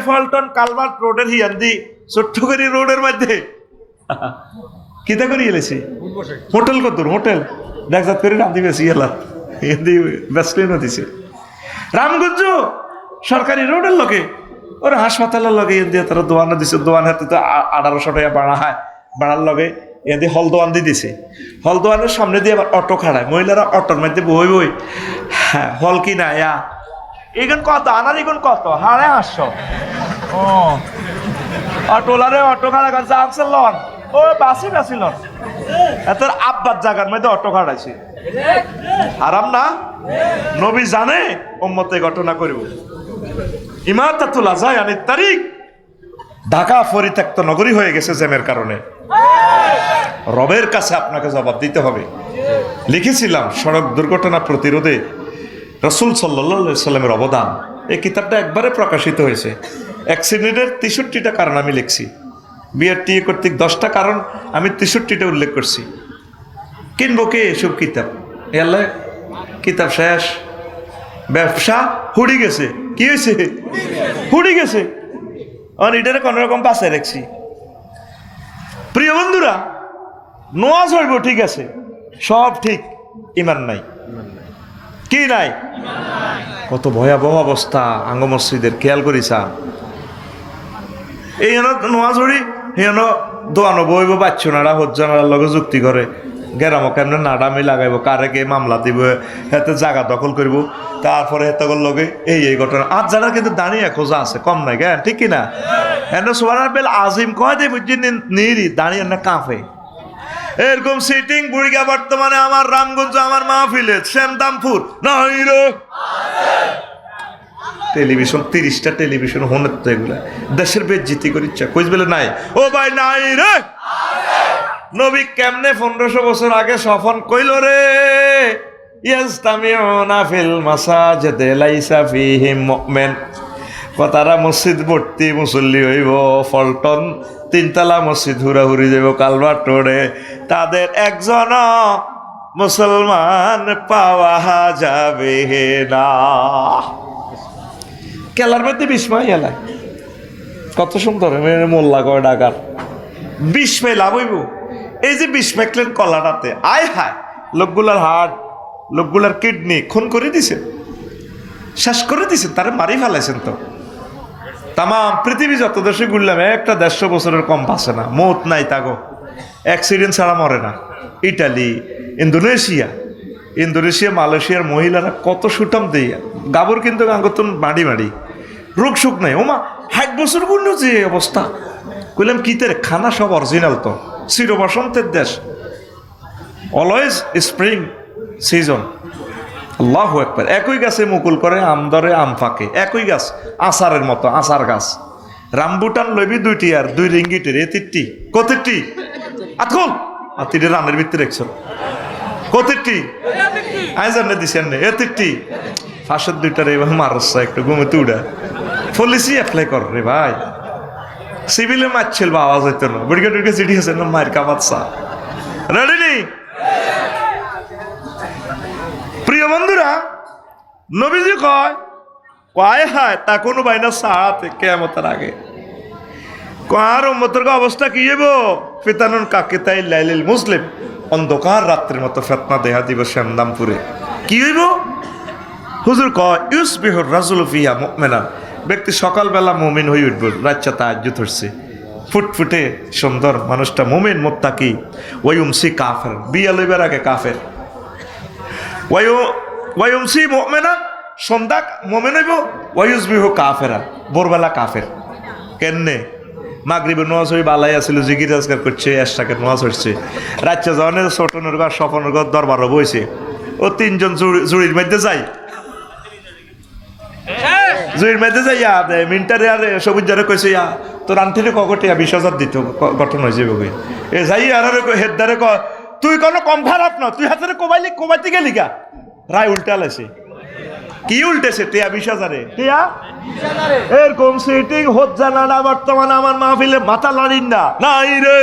ফলটন culvert রোডের হিয়ান্দি চট্টগ্রাম রোডের মধ্যে কিতা করি এলেছি হোটেল কত হোটেল দেখজাত করে রান্ধি বেশি এলাম হিন্দি ব্যাসলিনও দিছে রামগঞ্জ সরকারি রোডের লোকে ওরা হাসপাতালের লগে দিয়ে তারা দোয়ানো দিছে দোয়ান হাতে তো 1800 টাকা বাড়া হয় বাড়ার লগে এদি হল দোয়ান দিয়ে দিছে হল দোয়ানের সামনে দিয়ে আবার অটো খাড়ায় মহিলারা অটোর মধ্যে বই হ্যাঁ হল কি না ইয়া এগুন কত আনার এগুন কত 550 ও অটোলারে অটো খাড়া করছে আনসার লন ও বাসি লন এত আব্বার জায়গার মধ্যে অটো খাড়াইছে আরাম না নবী জানে উম্মতে ঘটনা করব ইমাতাতুল আযায়ানিত তারিখ ঢাকা পরিত্যক্ত নগরী হয়ে গেছে জ্যামের কারণে রবের কাছে আপনাকে জবাব দিতে হবে লিখেছিলাম সড়ক দুর্ঘটনা প্রতিরোধে রাসূল সাল্লাল্লাহু আলাইহি সাল্লামের অবদান এই কিতাবটা একবারে প্রকাশিত হয়েছে অ্যাক্সিডেন্টের 63টা কারণ আমি লিখছি বিআরটিএ কর্তৃক 10টা কারণ আমি 63টা উল্লেখ করছি কিনবো কে এসব কিতাব এলে কিতাব শেষ ব্যবসা হুড়ি গেছে কি হয়েছে হুড়ি গেছে আর এটারে কোন রকম পাশে রাখছি প্রিয় বন্ধুরা নামাজ হইব ঠিক আছে সব ঠিক ঈমান নাই কি নাই কত ভয়াবহ অবস্থা আঙ্গ মসজিদের খেয়াল করিছা এই নামাজ হড়ি হেন দোয়ানো বইব বাচ্চনারা হজ্জানার লগে যুক্তি করে গেরামো কেমন নাডামি লাগাইব কারে কে মামলা দিব হেতে জায়গা দখল করব তারপরে হেতগর লগে এই ঘটনা আজ যারা কিন্তু দাঁড়িয়ে খোঁজা আছে কম নাই জ্ঞান ঠিক কিনা এন সুবহানাল বেল আজিম কয় দে বুঝি নিরি দাঁড়িয়ে না কাঁপে এরকম সিটিং বুড়িগা বর্তমানে আমার রামগঞ্জ আমার মাহফিলে শ্যামদামপুর নাই রে টেলিভিশন 30টা টেলিভিশন হনে তো এগুলা দেশের বেজ্জিতি করে ইচ্ছা কইস বলে নাই ও ভাই নাই রে নবী কেমনে 1500 বছর আগে সফন কইল রে ইয়াজতামিউনা ফিল মাসাজিদে লাইসা ফীহিম মুমিন তারা মসজিদ ভর্তি মুসল্লি হইব ফলটন 3তলা মসজিদ হুড়াহুড়ি যাব কালভার্ট রোডে তাদের একজন মুসলমান পাওয়া যাবে না কেলার মধ্যে বিস্ময় এলায় কত সুন্দর মোল্লা কয় ডাকার বিস্ময় লাভ হইব এই যে বিস্মাইকলেন কলাটাতে আয় হায় লোকগুলার হার্ট লোকগুলার কিডনি খুন করে দিছে শেষ করে দিছে তারা মারি ফেলাইছেন তো তাম পৃথিবী যত দেশে ঘুরলাম একটা 150 বছরের কম বাঁচে না মৌত নাই তাগো অ্যাক্সিডেন্ট ছাড়া মরে না ইটালি ইন্দোনেশিয়া মালয়েশিয়ার মহিলারা কত সুটাম দেয় গাবর কিন্তু গাঙ্গতন মাড়ি রোগ সুখ নাই ওমা 60 বছর গুণ যে অবস্থা কইলাম কি তার খানা সব অরিজিনাল তো চির বসন্তের দেশ অলওয়েজ স্প্রিং সিজন আল্লাহু আকবার একই গাছে মুকুল করে আম ধরে আম ফাঁকে একই গাছ আচারের মতো আচার গাছ রামবুটান লইবি 2টি আর 2 রিঙ্গিটের এতিরটি কতিরটি আতকুল আতিরে রানের ভিতরে রেখছ কতিরটি আই জানে দিছেন না এতিরটি ফাঁসের 2টার এবার মারছ একটু ঘুমে তুড়া পলিসি অ্যাপ্লাই কর রে ভাই সিভিলে মারছিল বা আওয়াজ হইতো না বুড়িকে টুড়িকে চিঠি আছে না মায়ের কামাচ্ছা রেডি নেই প্রিয় বন্ধুরা নবীজি কয় হায় তা কোনো বাইনা সাহাতে কিয়ামতের আগে কার উম্মতের অবস্থা কি হইব ফিতানুন কাকিতাই লাইলিল মুসলিম অন্ধকার রাত্রির মতো ফিতনা দেখা দিব শ্যামদামপুরে কি হইব হুজুর কয় ইউসবিহুর রাজুলু ফিহা মুমিনা ব্যক্তি সকালবেলা মুমিন হয়ে উঠব রাতটা তাহাজ্জুদ হচ্ছে ফুটফুটে সুন্দর মানুষটা মুমিন মুত্তাকি ওয়ায়ুমসি কাফের বিয়া লইবার আগে কাফের ওয়ায়ুমসি মুমিনা সন্ধ্যা মুমিন হইব ওয়ায়ুসবিহু কাফেরা ভোরবেলা কাফের কেননে মাগরিবের নামাজ হই বালাই আছিল জিকির আজকার করছে এশরাকের নামাজ হচ্ছে রাতটা জনের ছোটনের ঘর স্বপনের ঘর দরবার বইছে ও 3জন জুড়ির মধ্যে যায় জুড়ির মধ্যে যাইয়া মিন্টারে আর সবুজ যারে কইছে তোর আন্টিরে কগটিয়া 20,000 দিত গঠন হয়েছে বগে এ যাই আর হেদারে ক তুই কোনো কম খারাপ না তুই হাতে কোবাইতে গেলি গা রায় উল্টা লাইছে কি উল্টেছে টিয়া 20,000 টিয়া এরকম সিটিং হত জানা না বর্তমানে আমার মাহফিলে মাথা লড়িন না নাই রে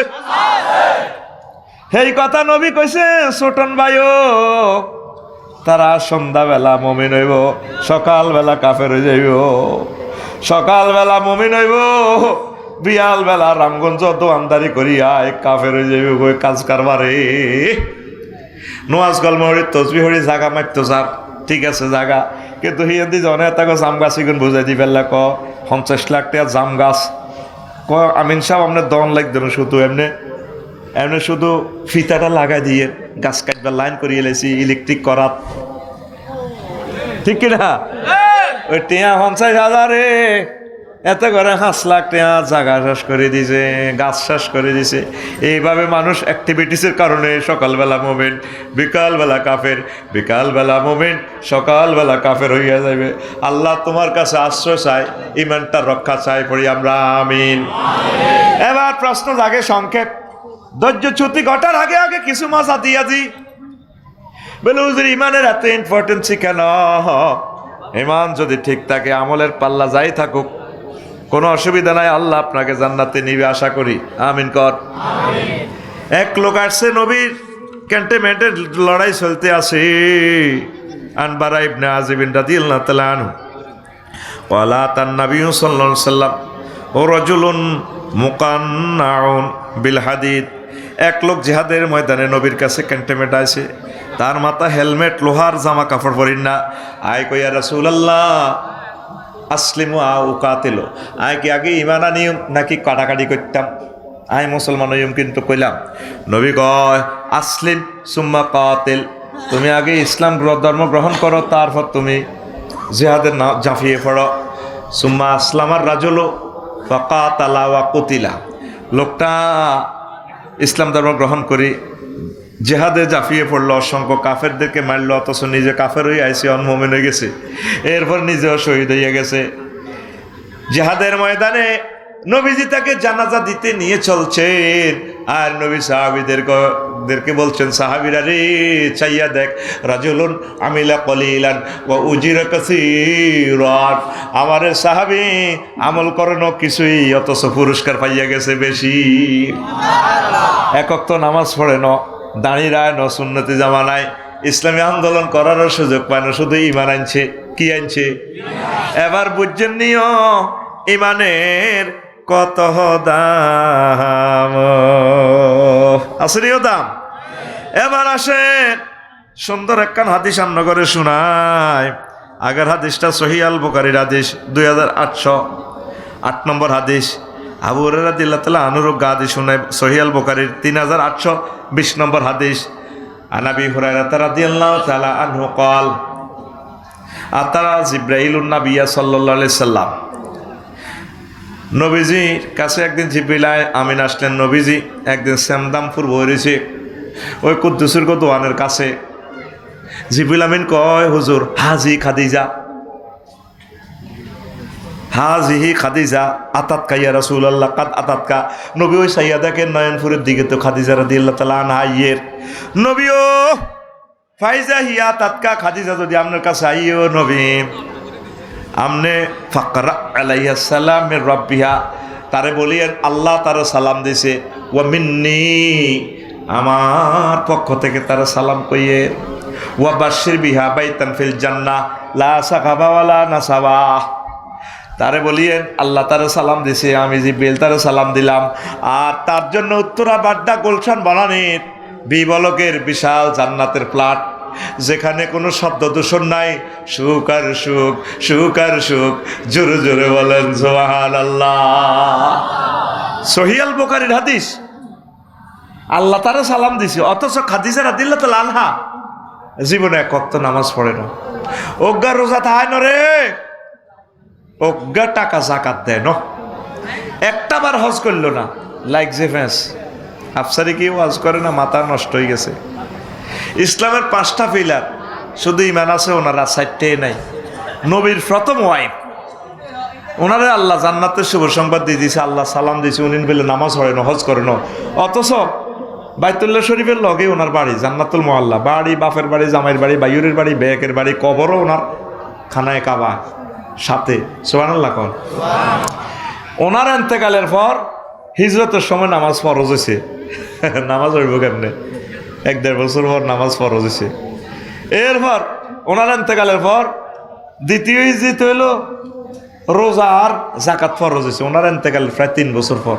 এই কথা নবী কইছে ছোটন ভাইও তারা সন্ধ্যাবেলা মুমিন হইব সকালবেলা কাফের হয়ে যাইব সকালবেলা মুমিন হইব, বিয়াল বেলা রামগঞ্জ দোয়ানদারি করিয়া এক কাফের হয়ে যাইব ওই কাজ কারবারে। নোয়াজ কলমহরি তসবি হরি জাগা মারতো যার, ঠিক আছে জাগা, কিন্তু হিন্দি জনে তাকে জাম গাছ ইগুন বুঝাই দি পেলা ক 50 লাখ টাকা জাম গাছ ক আমিন সাহেব আপনার দন লাগতো না, শুধু এমনি এমনি শুধু ফিতাটা লাগাই দিয়ে গাছ কাটবার লাইন করিয়ে লেছি ইলেকট্রিক করাত, ঠিক কিনা? ওই টিয়া 50,000 এত করে 5 লাখ টাকা জাগা শেষ করে দিছে, গাছ শেষ করে দিছে। এইভাবে মানুষ অ্যাক্টিভিটিসের কারণে সকালবেলা মোমেন, বিকালবেলা কাফের, বিকালবেলা মোমেন, সকালবেলা কাফের হইয়া যাবে। আল্লাহ তোমার কাছে আশ্রয় চাই, ইমানটার রক্ষা চাই, পড়ি আমরা আমিন। এবার প্রশ্ন জাগে সংক্ষেপ, ধৈর্যচ্যুতি ঘটার আগে আগে কিছু মজা দিয়াছি। বলে হুজুর ইমানের এত ইম্পর্টেন্সি কেন? ইমান যদি ঠিক থাকে, আমলের পাল্লা যাই থাকুক কোনো অসুবিধা নাই, আল্লাহ আপনাকে জান্নাতে নিবে আশা করি, আমিন কর। এক লোক আসছে, নবীর ক্যান্টনমেন্টের লড়াই চলতে আছে। আনবারা ইবনে আজিব রাদিয়াল্লাহু তাআলা আনহু ওয়ালা তান নবী সাল্লাল্লাহু আলাইহি সাল্লাম ও রাজুলুন মুকান্নাউন বিল হাদিদ। এক লোক জিহাদের ময়দানে নবীর কাছে ক্যান্টনমেন্ট আছে, তার মাথা হেলমেট, লোহার জামা কাপড় পরিন না। আয় কইয়া রাসূলুল্লাহ আসলিমু আও কাতিলু, আয় কি আগে ইমান আনিম নাকি কাটাকাটি করতাম? আয় মুসলমান হইম কিন্তু কইলাম। নবী কয় আসলিম সুম্মা কাতিল, তুমি আগে ইসলাম ধর্ম গ্রহণ করো, তারপর তুমি জিহাদের না ঝাঁপিয়ে পড়ো। সুম্মা আসলামার রাজুলু ফাকাতালা ওয়া কুতিলা, লোকটা ইসলাম ধর্ম গ্রহণ করি জেহাদে জাফিয়ে পড়লো, অসংখ্য কাফেরদেরকে মারলো, অথচ নিজে কাফের হয়ে আইসে, অনমুমিন হয়ে গেছে, এরপর নিজেও শহীদ হইয়া গেছে। জেহাদের ময়দানে নবীজি তাকে জানাজা দিতে নিয়ে চলছেন, আর নবী সাহাবীদেরকে বলছেন, সাহাবীরা রে চাইয়া দেখ, রাজুলুন আমিলা কলিলান ওয়া উজিরা কাসীরান, আমারে সাহাবী আমল করেনো কিছুই, অথচ পুরস্কার পাইয়া গেছে বেশি। এক ওয়াক্ত নামাজ পড়ে ন, দাঁড়িয়ে রায় ন, সুন্নতি জামানায় ইসলামী আন্দোলন করারও সুযোগ পায় না, শুধু ইমান আনছে। কি আনছে? এবার বুঝছেন নিও ইমানের কত দাম, আসেনিও দাম। এবার আসেন সুন্দর একখান হাদিস আমনগরে শোনায়। আগের হাদিসটা সহিহ আল বুখারীর হাদিস 2808 নম্বর হাদিস। আবু হুরায়রা রাদিয়াল্লাহু তাআলা আনহু হাদিস শোনায় সহিহ আল বুখারীর 3820 নম্বর হাদিস। আনাবি হুরায়রা রাদিয়াল্লাহু তাআলা আনহু قال আতা জিবরাইলুন নবিয়্য সাল্লাল্লাহু আলাইহি সাল্লাম, নবীজির কাছে একদিন জিবরিল আমিন আসলেন। নবীজি একদিন শ্যামদামপুর বইরেছে ওই কুদ্দুসের দোয়ানের কাছে। জিবরিল আমিন কয়, হুজুর হাজি খাদিজা, হাজিহি খাদিজা আতাতকা ইয়া রাসূলুল্লাহ, কাদ আতাতকা। নবী ওই সাইয়া দেখেন নয়নপুরের দিকে, তো খাদিজা রাদিয়াল্লাহু তাআলা আনহা আইয়ের। নবী ও ফাইজা হিয়া তাতকা, খাদিজা যদি আপনার কাছে আইও নবী, আমনে ফাকরা আলাইহা সালাম মির রাব্বিহা, তারে বলিয়েন আল্লাহ তারে সালাম দিছে, ওয়া মিন্নি, আমার পক্ষ থেকে তারে সালাম কইয়ে, ওয়া বাশশির বিহা বাইতান ফিল জান্নাহ লা সাকাবা ওয়ালা নাসাবা, তারে বলিয়েন আল্লাহ তারে সালাম দিছে, আমি জিবরিল তারে সালাম দিলাম, আর তার জন্য উত্তরা বাড্ডা গুলশান বনানীর বিবলকের বিশাল জান্নাতের ফ্ল্যাট, যেখানে কোনো শব্দ দূষণ নাই, সুখ আর সুখ, সুখ আর সুখ, জোরে জোরে বলেন সুবহানাল্লাহ। সহিহ আল বুখারীর হাদিস। আল্লাহ তারে সালাম দিছে, অথচ খাদিজা রাদিয়াল্লাহু তাআলা আনহা জীবনে এক ওয়াক্ত নামাজ পড়ে না, অজ্ঞা রোজা থায় না রে, অজ্ঞা টাকা যাকাত দেয় না, একটা বার হজ করলো না, লাইক যে ফেস আফসারি কি ওয়াজ করে না, মাথা নষ্ট হয়ে গেছে। ইসলামের 5টা পিলার, শুধু ইমান আছে ওনারা 4টে নাই। নবীর প্রথম ওয়াইফ, ওনারে আল্লাহ জান্নাতের শুভ সংবাদ দিয়ে দিয়েছে, আল্লাহ সালাম দিয়েছে, উনি বলে নামাজ পড়ে না, হজ করে না, অথচ বাইতুল্লাহ শরীফের লগে ওনার বাড়ি, জান্নাতুল মুআল্লা, বাড়ি বাপের বাড়ি, জামাইয়ের বাড়ি, বাইরের বাড়ি, বেকের বাড়ি, কবরও ওনার খানায় কাবা সাথে। সুবহানাল্লাহ কর। ওনার ইন্তেকালের পর হিজরতের সময় নামাজ ফরজ হয়েছে। নামাজ হইব কেমনে? 1-1.5 বছর পর নামাজ ফরজ হয়েছে। এরপর ওনার ইন্তেকালের পর দ্বিতীয় হিজরত হইল রোজা আর জাকাত ফরজ হয়েছে ওনার এন্তেকালের প্রায় 3 বছর পর।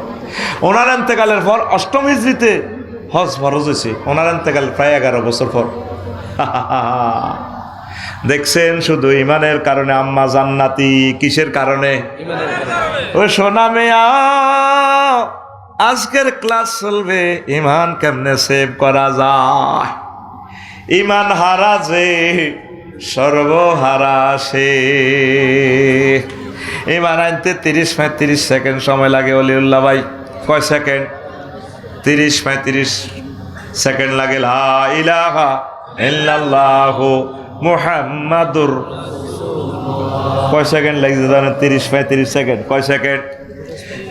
ওনার এন্তেকালের পর 8ম হিজরিতে হজ ফরজ হয়েছে ওনার এন্তেকালের প্রায় 11 বছর পর। দেখছেন, শুধু ইমানের কারণে আম্মা জান্নাতি। কিসের কারণে? ও সোনা মেয়া, আজকের ক্লাস চলবে ইমান কেমনে সেভ করা যায়। ইমান হারা যে সর্বহারা সে। ইমান আনতে 30-35 সেকেন্ড সময় লাগে। অলিউল্লাহ ভাই, কয় সেকেন্ড? 30-35 সেকেন্ড লাগে। লা ইলাহা ইল্লাল্লাহু মুহাম্মাদুর। কয় সেকেন্ড লাগছে জানেন? 30-35 সেকেন্ড। কয় সেকেন্ড?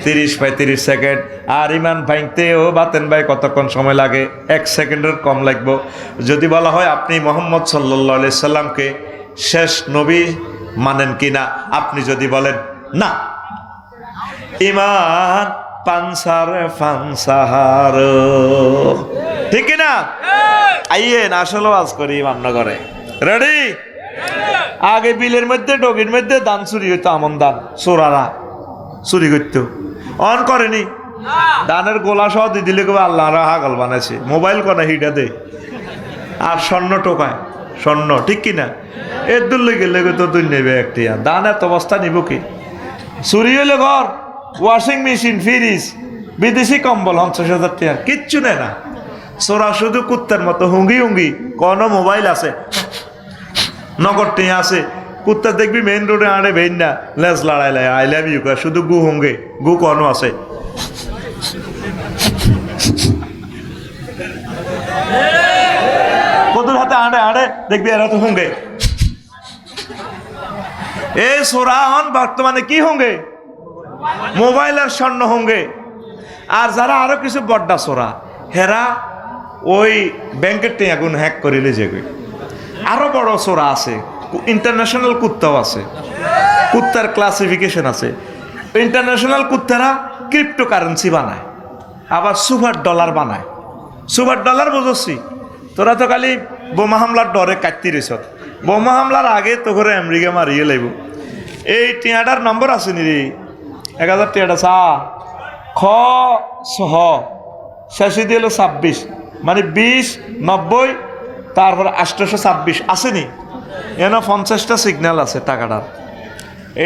30-35 সেকেন্ড। আর ইমান ভাঙতেও বাতেন ভাই কতক্ষণ সময় লাগে? 1 সেকেন্ডের কম লাগবে। যদি বলা হয় আপনি মোহাম্মদ সাল্লাল্লাহু আলাইহি সাল্লামকে শেষ নবী মানেন কিনা, আপনি যদি বলেন না, ইমান পানসার ফানসাহার, ঠিক কিনা? আইয়েন আসলে আজ করি ইমান নগরে। রেডি? আগে বিলের মধ্যে ডগির মধ্যে দান চুরি হইতো, আমন দান চোরারা চুরি করতো। অন করেনি, দানের গোলা সহ দিয়ে দিলে কেউ আল্লাহ হাগল বানাইছে। মোবাইল কনে হিটা দে আর স্বর্ণ টোকায়, স্বর্ণ, ঠিক কিনা? এর দূর গেলে তো তুই নেবে একটি দান, এত বস্তা নিব কি? চুরি হইলে ঘর, ওয়াশিং মেশিন, ফ্রিজ, বিদেশি কম্বল 50,000 টাকা কিচ্ছু নেয় না। চোরা শুধু কুত্তার মতো হুঙ্গি হুঙ্গি, কোন মোবাইল আছে, নগদ টিয়া আছে। কুত্তা দেখবি মেইন রোডে আড়ে ভেন না, লেজ লড়াই লাই আই লাভ ইউ কয়, শুধু গু হুঙ্গে, গু কোনো আছে। কদুর হাতে আড়ে আড়ে দেখবি এরা তো হুঙ্গে। এ সোরা হন বর্তমানে কি হুঙ্গে? মোবাইল আর স্বর্ণ হুঙ্গে। আর যারা আরো কিছু বড্ডা সোরা, হেরা ওই ব্যাংকের টেয়াগুন হ্যাক করিলে যেগুলো। আরো বড় সোরা আছে, ইন্টারন্যাশনাল কুত্তাও আছে, কুত্তার ক্লাসিফিকেশন আছে। ইন্টারন্যাশনাল কুত্তারা ক্রিপ্টো কারেন্সি বানায়, আবার সুপার ডলার বানায়। সুপার ডলার বুঝছি? তোরা তো খালি বোমা হামলার ডরে কাটতি রেছ। বোমা হামলার আগে তো করে আমেরিকা মারিয়ে লাইব। এই টিয়াটার নম্বর আছে নি রে? 1000 টিয়াটা চা খ সহ শেষে দিয়ে 26, মানে 20, 90, তারপর 826 আসেনি। এনে 50টা সিগন্যাল আছে টাকাটার।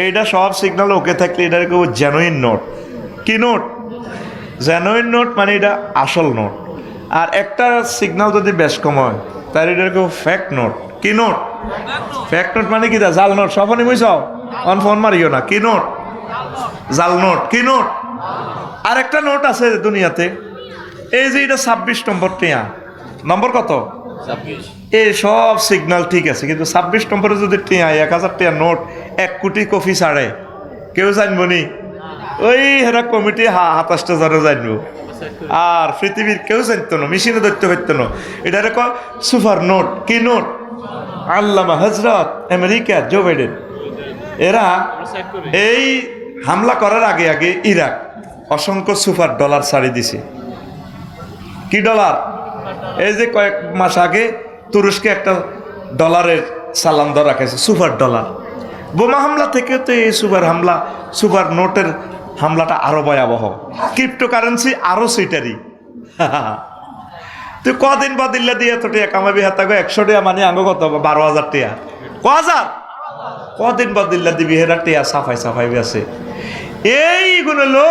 এইটা সব সিগন্যাল ওকে থাকলে এটার কেউ জেনুইন নোট। কি নোট? জেনুইন নোট, মানে এটা আসল নোট। আর একটা সিগন্যাল যদি বেশ কম হয় তার এটার কেউ ফেক নোট। কি নোট? ফেক নোট মানে কি? জাল নোট। সফনি বুঝছ? অন ফোন মারিও না। কি নোট? জাল নোট। কি নোট? আর একটা নোট আছে দুনিয়াতে, এই যে এটা 26 নম্বর টিয়া। নম্বর কত? 26। এই সব সিগন্যাল ঠিক আছে, কিন্তু 26 নম্বরে যদি টিয়া 1000 টিয়া নোট 1 কোটি কপি ছাড়ে, কেউ জানবো নি? ওই হেরা কমিটি 27টা জনে জানবো, আর পৃথিবীর কেউ জানতো না, মেশিনে ধরতে পারতো না। এটা কয় সুপার নোট। কি নোট? আল্লামা হজরত আমেরিকা জো বাইডেন এরা এই হামলা করার আগে আগে ইরাক অসংখ্য সুপার ডলার ছাড়ি দিছে। কি ডলার? এই যে কয়েক মাস আগে তুরস্কে একটা ডলারের চালান ধরা রাখেছে, সুপার ডলার। বোমা হামলা থেকে তো এই সুপার হামলা, সুপার নোটের হামলাটা আরো ভয়াবহ। ক্রিপ্টো কারেন্সি আরো সিটারি। তুই কদিন বা দিল্লা দিয়ে তো টিয়া কামাবি হাতা গো 100 টাকা, মানে আঙ্গ কত? 12,000 টাকা। কদিন? কদিন বা দিল্লা দিবি হেরা টিয়া সাফাই সাফাই আছে। এইগুলো হলো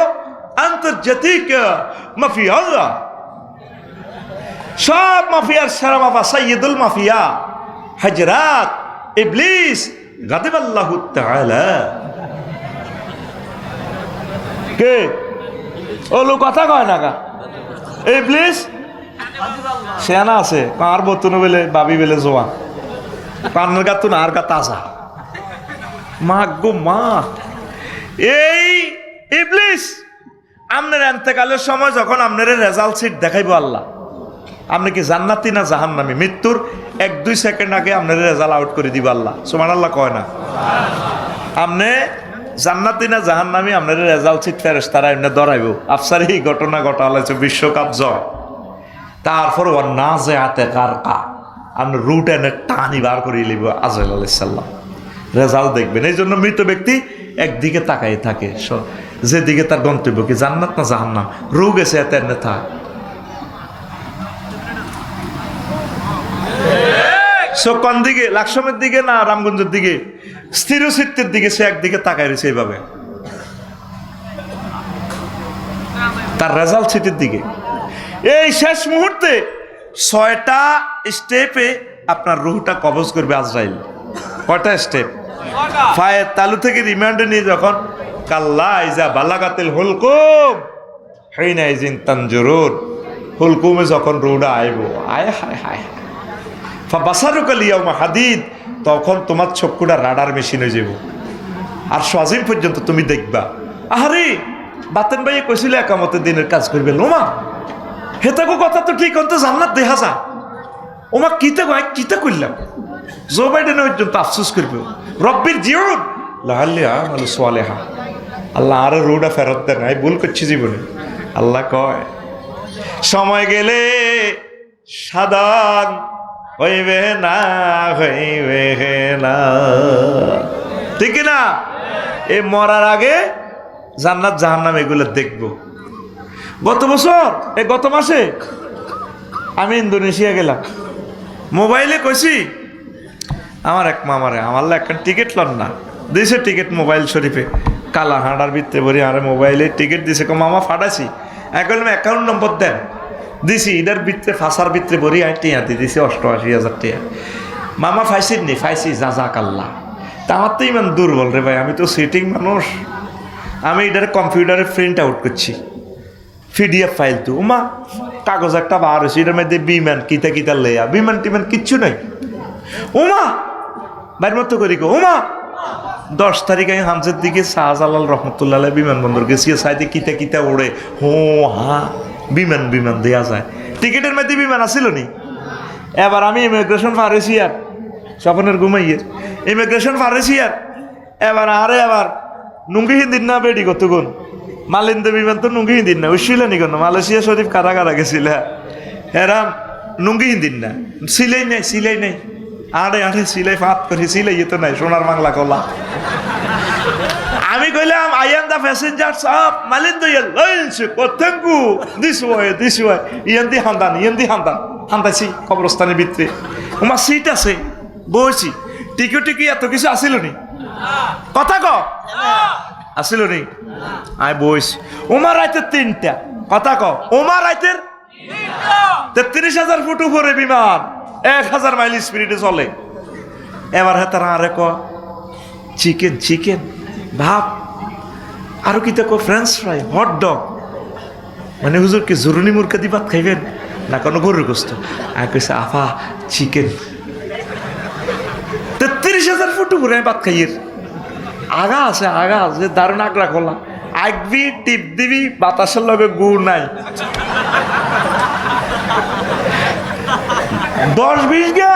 আন্তর্জাতিক মাফিয়া। সব মাফিয়ার সেরা মাফা সাইয়্যিদুল মাফিয়া হযরত ইবলিস গাদিবাল্লাহু তাআলা। কে? ওলো কথা কয় না কা? ইবলিস সেনা আছে কার বতুন বেলে বাবি বেলে জোয়া কানের গা তুন আর গা তাজা। মা গো মা, এই ইবলিস আপনার এন্তেকালের সময় যখন আপনার রেজাল্ট সিট দেখাইবো আল্লাহ, আপনি কি জান্নাতি না জাহান্নামী, মৃত্যুর 1-2 সেকেন্ড আগে আপনার রেজাল্ট আউট করে দিব আল্লাহ। সুবহানাল্লাহ কয় না? আপনি জান্নাতি না জাহান্নামী আপনার রেজাল্ট সিট ফেরেশতারা এমনি ধরাইব। আফসার এই ঘটনা ঘটালেছে বিশ্বকাপ জয়, তারপর ওর না যে হাতে কারকা আপনি রুট এনে টানি বার করে লিব আজরাইল আলাইহিস সালাম। রেজাল্ট দেখবেন। এই জন্য মৃত ব্যক্তি একদিকে তাকাই থাকে, যেদিকে তার গন্তব্য কি জান্নাত না জাহান্নাম, রু গেছে এত এনে থাক। কোন দিকে, লাকসামের দিকে না রামগঞ্জের দিকে, স্থিরচিত্তের দিকে সে একদিকে তাকাই রয়েছে এইভাবে, তার রেজাল্ট সিটির দিকে। এই শেষ মুহূর্তে 6টা স্টেপে আপনার রুহটা কবজ করবে আজরাইল। কয়টা স্টেপ? পায়ের তালু থেকে রিমান্ডে নিয়ে যখন কাল্লা ইজা বালাগাতিল হুলকুম হিনা ইজিন তানজুরুন, হুলকুমে যখন রুহটা আইব, আয় হায় হায় ফাবাসারুকাল ইয়াউমা হাদিদ, তখন তোমার চক্ষুটা রাডার মেশিন হয়ে যাব। আর সজিম পর্যন্ত তুমি দেখবা। আহারে বাতেন ভাই কইছিল একামতের দিনের কাজ করবে, ওমা হেতাকো কথা তো ঠিক, অন্ত জান্নাত দেখা যা, ওমা কিতে কয় কিতে করলাম, জো বাইডেন পর্যন্ত আফসোস করবে, রব্বির জিউন লাআল্লি আমালু সালিহা, আল্লাহ আর রুহটা ফেরত দেন, আমি ভুল করছি জীবনে। আল্লাহ কয় সময় গেলে সাধন হইবে না, হইবে না, ঠিক না? এই মরার আগে জান্নাত জাহান্নাম এগুলো দেখবো। গত বছর গত মাসে আমি ইন্দোনেশিয়া গেলাম, মোবাইলে কইছি আমার এক মামারে, আমার একটা টিকিট লন না দিয়েছে, টিকিট মোবাইল শরীফে কালা হাঁটার ভিতরে ভরি, আরে মোবাইলে টিকিট দিছে, মামা ফাটাছি, এখন অ্যাকাউন্ট নম্বর দেন, দিছি এটার ভিতরে ফাঁসার ভিতরে ভরি, আমি টিয়া দিয়ে দিছি 88,000 টিয়া। মামা ফাইসির নি, ফাইসি জাজাক আল্লাহ। তা আমার তো ইমান দুর্বল রে ভাই, আমি তো সিটিং মানুষ, আমি এটার কম্পিউটারে প্রিন্ট আউট করছি, PDF ফাইল তো, ওমা কাগজ একটা বার হয়েছে, এটার মধ্যে বিমান কিতা কিতা লেয়া, বিমান টিমান কিচ্ছু নাই, ওমা বাইর মতো করি গো, ওমা 10 তারিখ আমি হামজের দিকে শাহজালাল রহমতুল্লাহ বিমানবন্দর গেছি, সাইডে কিতা কিতা ওড়ে, হো হা বিমান বিমান দেয়া যায়, টিকিটের মধ্যে বিমান আসিল নি। এবার আমি ইমিগ্রেশন ফারেছি আর স্বপনের ঘুমাইয়ে ইমিগ্রেশন ফারেছি আর এবার আরে আবার নুঙ্গি হিন্দির না বেডি কতগুণ মালিন্দ বিমান তো নুঙ্গি হিন্দির না, উশিলা নি কেন মালয়েশিয়া শরীফ কারা কারা গেছিল এরা নুঙ্গি হিন্দির না, সিলাই নাই সিলাই নাই, আরে আরে সিলাই ফাত করে সিলাই তো নাই, সোনার বাংলা কলা। আমি কইলাম আই এম দ্য প্যাসেঞ্জার সব মালিন্দ থ্যাংক ইউ দিস ওয়ে ইয়ান্দি হান্দান হান্দাইছি কবরস্থানের ভিতরে, আমার সিট আছে বইছি, টিকি এত কিছু আসিল নি, কথা ক আসিল নি, আই বইছি, ওমার রাইতের 3টা, কথা ক ওমার রাইতের 33,000 ফুট উপরে বিমান, 1000 মাইল স্পিডে চলে। এবার হ্যাঁ তারা আরে ক চিকেন চিকেন ভাব, আরো কি দেখো ফ্রেঞ্চ ফ্রাই, হট ডগ, মানে হুজুর কি জরুরি মুরগা দি ভাত খাইবেন না কোনো গরুর গোস্ত, আর কইছে আফা চিকেন। 33,000 ফুট উপরে ভাত খাইয়ের, আগা আছে দারুণ আগরা খোলা, আগবি টিপ দিবি, বাতাসের লগে গুড় নাই, 10-20 গা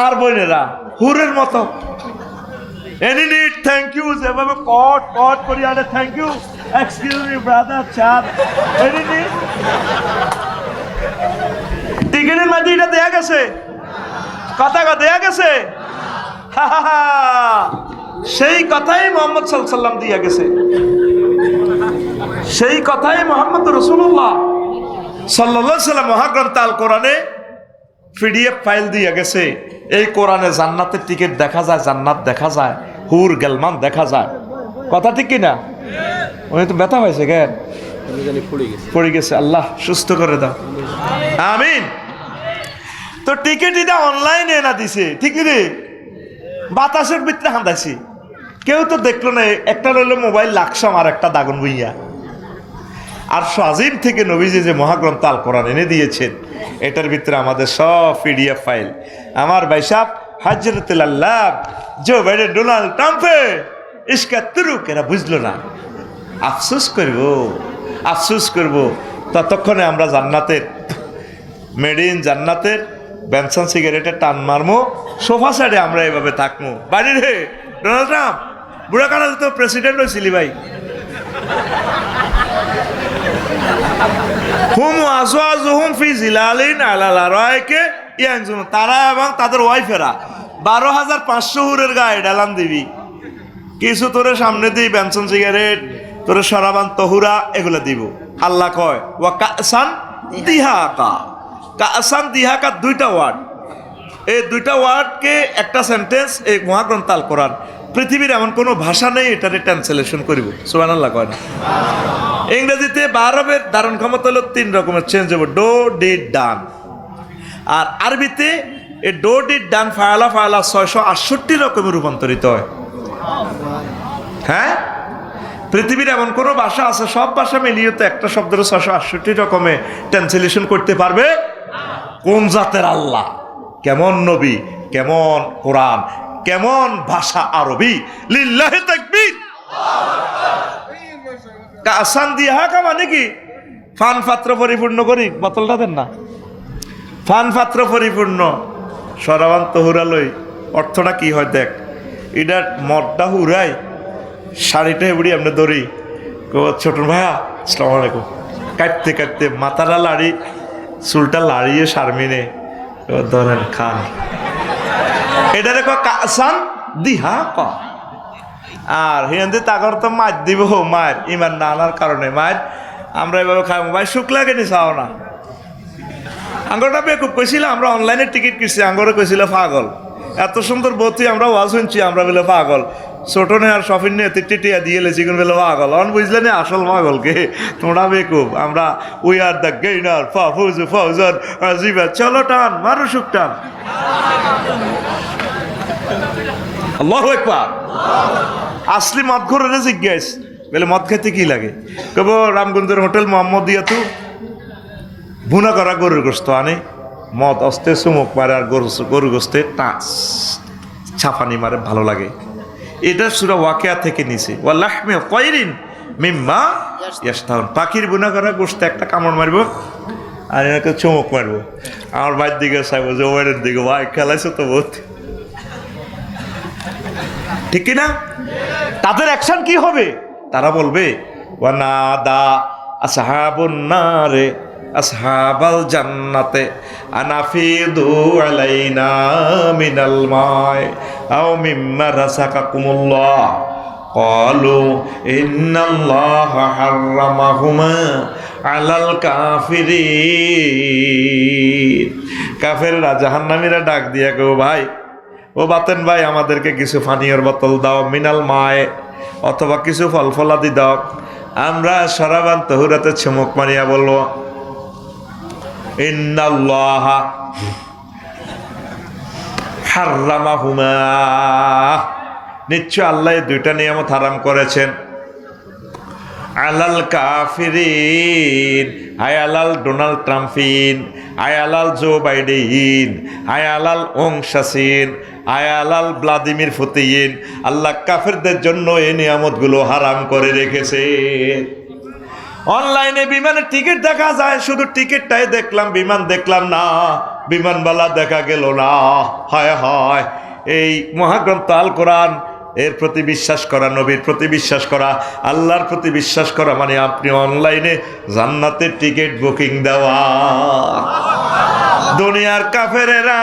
আর বোনেরা হুরের মতো এনি নিড থ্যাংক ইউ, যেভাবে কট করি আরে thank you excuse me brother চার এনি নিড। টিকিটের মধ্যে এটা দেয়া গেছে, কথা দেয়া গেছে, সেই কথাই মোহাম্মদ সাল্লাল্লাহু আলাইহি ওয়াসাল্লাম দিয়া গেছে, সেই কথাই মোহাম্মদ রাসূলুল্লাহ সাল্লাল্লাহু আলাইহি ওয়াসাল্লাম মহাগ্রন্থ আল কোরআনে PDF ফাইল দিয়ে গেছে। এই কোরআনে জান্নাতের টিকিট দেখা যায়, জান্নাত দেখা যায়, হুর গেলমান দেখা যায়, কথা ঠিক কিনা? উনি তো ব্যথা হয়েছে কেন, পড়ে গেছে, আল্লাহ সুস্থ করে দাও আমিন। তো টিকিট এটা অনলাইনে না দিছে, ঠিক রে, বাতাসের ভিতরে হাঁদাইছি, কেউ তো দেখলো না, একটা রইলো মোবাইল লাকসাম আর একটা দাগন বইয়া। আর সাজিম থেকে নবীজি যে মহাগ্রন্থ আল কোরআন এনে দিয়েছেন, এটার ভিতরে আমাদের সব PDF ফাইল। আমার ভাই সাহেব হযরতুল আল্লাহ জো বাইডেন ডোনাল্ড ট্রাম্পে ইসকা তুরুক এরা বুঝলো না, আফসোস করব। ততক্ষণে আমরা জান্নাতের মেড ইন জান্নাতের বেনসন সিগারেটের টান মারমো, সোফা সাইডে আমরা এভাবে থাকবো। বাড়ির হে ডোনাল্ড ট্রাম্প বুড়া কানা তো প্রেসিডেন্ট হয়েছিলি ভাই, হুম আজওয়াজুহুম ফি জিলালিন আলাল আরাইকে ইয়ানজুন, তারা এবং তাদের ওয়াইফেরা 12,500 হুরের গায়ে ডালান দিবি, কিছু তোরে সামনে দিই বেনসন সিগারেট, তোরে শরাবান তহুরা এগুলা দিব। আল্লাহ কয় ওয়া কাসান দিহাকা, কাসান দিহাকা দুইটা ওয়ার্ড, এই দুইটা ওয়ার্ডকে একটা সেন্টেন্স এই মহাগ্রন্থ আল কোরআন। পৃথিবীর এমন কোনো ভাষা নেই এটারে ট্রান্সলেশন করিব, সুবহানাল্লাহ কয় না। ইংরেজিতে বা আরবের ধারণ ক্ষমতা হলো 3 রকমের চেঞ্জ হবে, ডো ডিড ডান। আর আরবিতে এই ডো ডিড ডান ফায়ালা ফায়ালা 668 রকমের রূপান্তরিত হয়। হ্যাঁ, পৃথিবীর এমন কোনো ভাষা আছে সব ভাষা মিলিয়ে তো একটা শব্দের 668 রকমে ট্রান্সলেশন করতে পারবে? কোন জাতের আল্লাহ, কেমন নবী, কেমন কোরআন, কেমন ভাষা আরবি! লিল্লাহি তাকবীর। কাসান দিহাকা মানে কি? ফান পাত্র পরিপূর্ণ করি, বোতলটা দেন না। ফান পাত্র পরিপূর্ণ সরাবান তহুরা লই, অর্থটা কি হয় দেখ। এটা মদটা হুরাই, শাড়িটা এবারে আমরা ধরি, ছোট ভাইয়া আসসালামু আলাইকুম, কাটতে কাটতে মাথাটা লাড়ি, চুলটা লাড়িয়ে শারমিনে ধরেন খান। এটা দেখো কাসান দিহা ক। আর হিন্দি তাগর তো মাছ দিব, মায়ের ইমান না আনার কারণে মায়ের আমরা এভাবে খাবো। ভাই সুখ লাগেনি চাও না। আঙ্গরটা বেকুব কইছিল, আমরা অনলাইনে টিকিট কিনছি, আঙ্গরে কইছিল পাগল। এত সুন্দর বতি আমরা ওয়াজ শুনছি, আমরা বলে পাগল। ছোট নে আর শপিং নিয়ে টিটিয়া দিয়ে লেছি কোন বেলে পাগল। অন বুঝলে না আসল পাগলকে, তোমরা বেকুব। আমরা উই আর দ্য গেইনার ফাউজু ফাউজার জিবা, চলো টান মারো সুখ টান। আল্লাহু আকবার। আসলি মদ ঘরে জিজ্ঞেস বলে মদ খেতে কি লাগে, কব রামগঞ্জের হোটেল মোহাম্মদিয়া তু ভুনা করা গরুর গোস্ত আনে, মদ অস্তে চুমুক মারে আর গরু গোস্তে টাচ ছাপানি মারে, ভালো লাগে। এটা সূরা ওয়াকিয়া থেকে নিছে। ওয়া লাহমি তায়রিন মিম্মা ইয়াশতাহুন, পাখির ভুনা করা গোস্ত একটা কামড় মারবো আর এনাকে চুমুক মারবো। আমার ভাইয়ের দিকে চাইবো যে ওয়াইডের দিকে, ভাই খেলাইছো তো বহুত, ঠিক কিনা? তাদের অ্যাকশন কি হবে? তারা বলবে ওয়া নাদা আসহাবুন নারে আসহাবাল জান্নাতে আনাফিদু আলাইনা মিনাল মাই আও মিম্মা রাযাকাকুমুল্লাহ ক্বালু ইন্নাল্লাহা হাররামাহুমা আলাল কাফিরিন। কাফেররা জাহান্নামীরা ডাক দিয়া কও, ভাই ও বাতেন ভাই আমাদেরকে কিছু পানীয়ের বোতল দাও, মিনাল মায়ে, অথবা কিছু ফল ফলাদি দাও। আমরা শরাবান তহুরাতে চুমুক মারিয়া বলবো ইন্নাল্লাহা হাররামাহুমা, নিশ্চয় আল্লাহ দুইটা নিয়ামত হারাম করেছেন। আলাল কাফিরিন, হায় আলাল ডোনাল্ড ট্রাম্পিন, হায় আলাল জো বাইডেন, হায় আলাল অংশাসিন, হায় আলাল ভ্লাদিমির পুতিন। আল্লাহ কাফেরদের জন্য এই নিয়ামতগুলো হারাম করে রেখেছে। অনলাইনে বিমানের টিকিট দেখা যায়, শুধু টিকিটটাই দেখলাম, বিমান দেখলাম না, বিমানবালা দেখা গেল না। হায় হায়, এই মহাগ্রন্থ আল কোরআন এর প্রতি বিশ্বাস করা, নবীর প্রতি বিশ্বাস করা, আল্লাহর প্রতি বিশ্বাস করা মানে আপনি অনলাইনে জান্নাতের টিকিট বুকিং দেওয়া। দুনিয়ার কাফেরেরা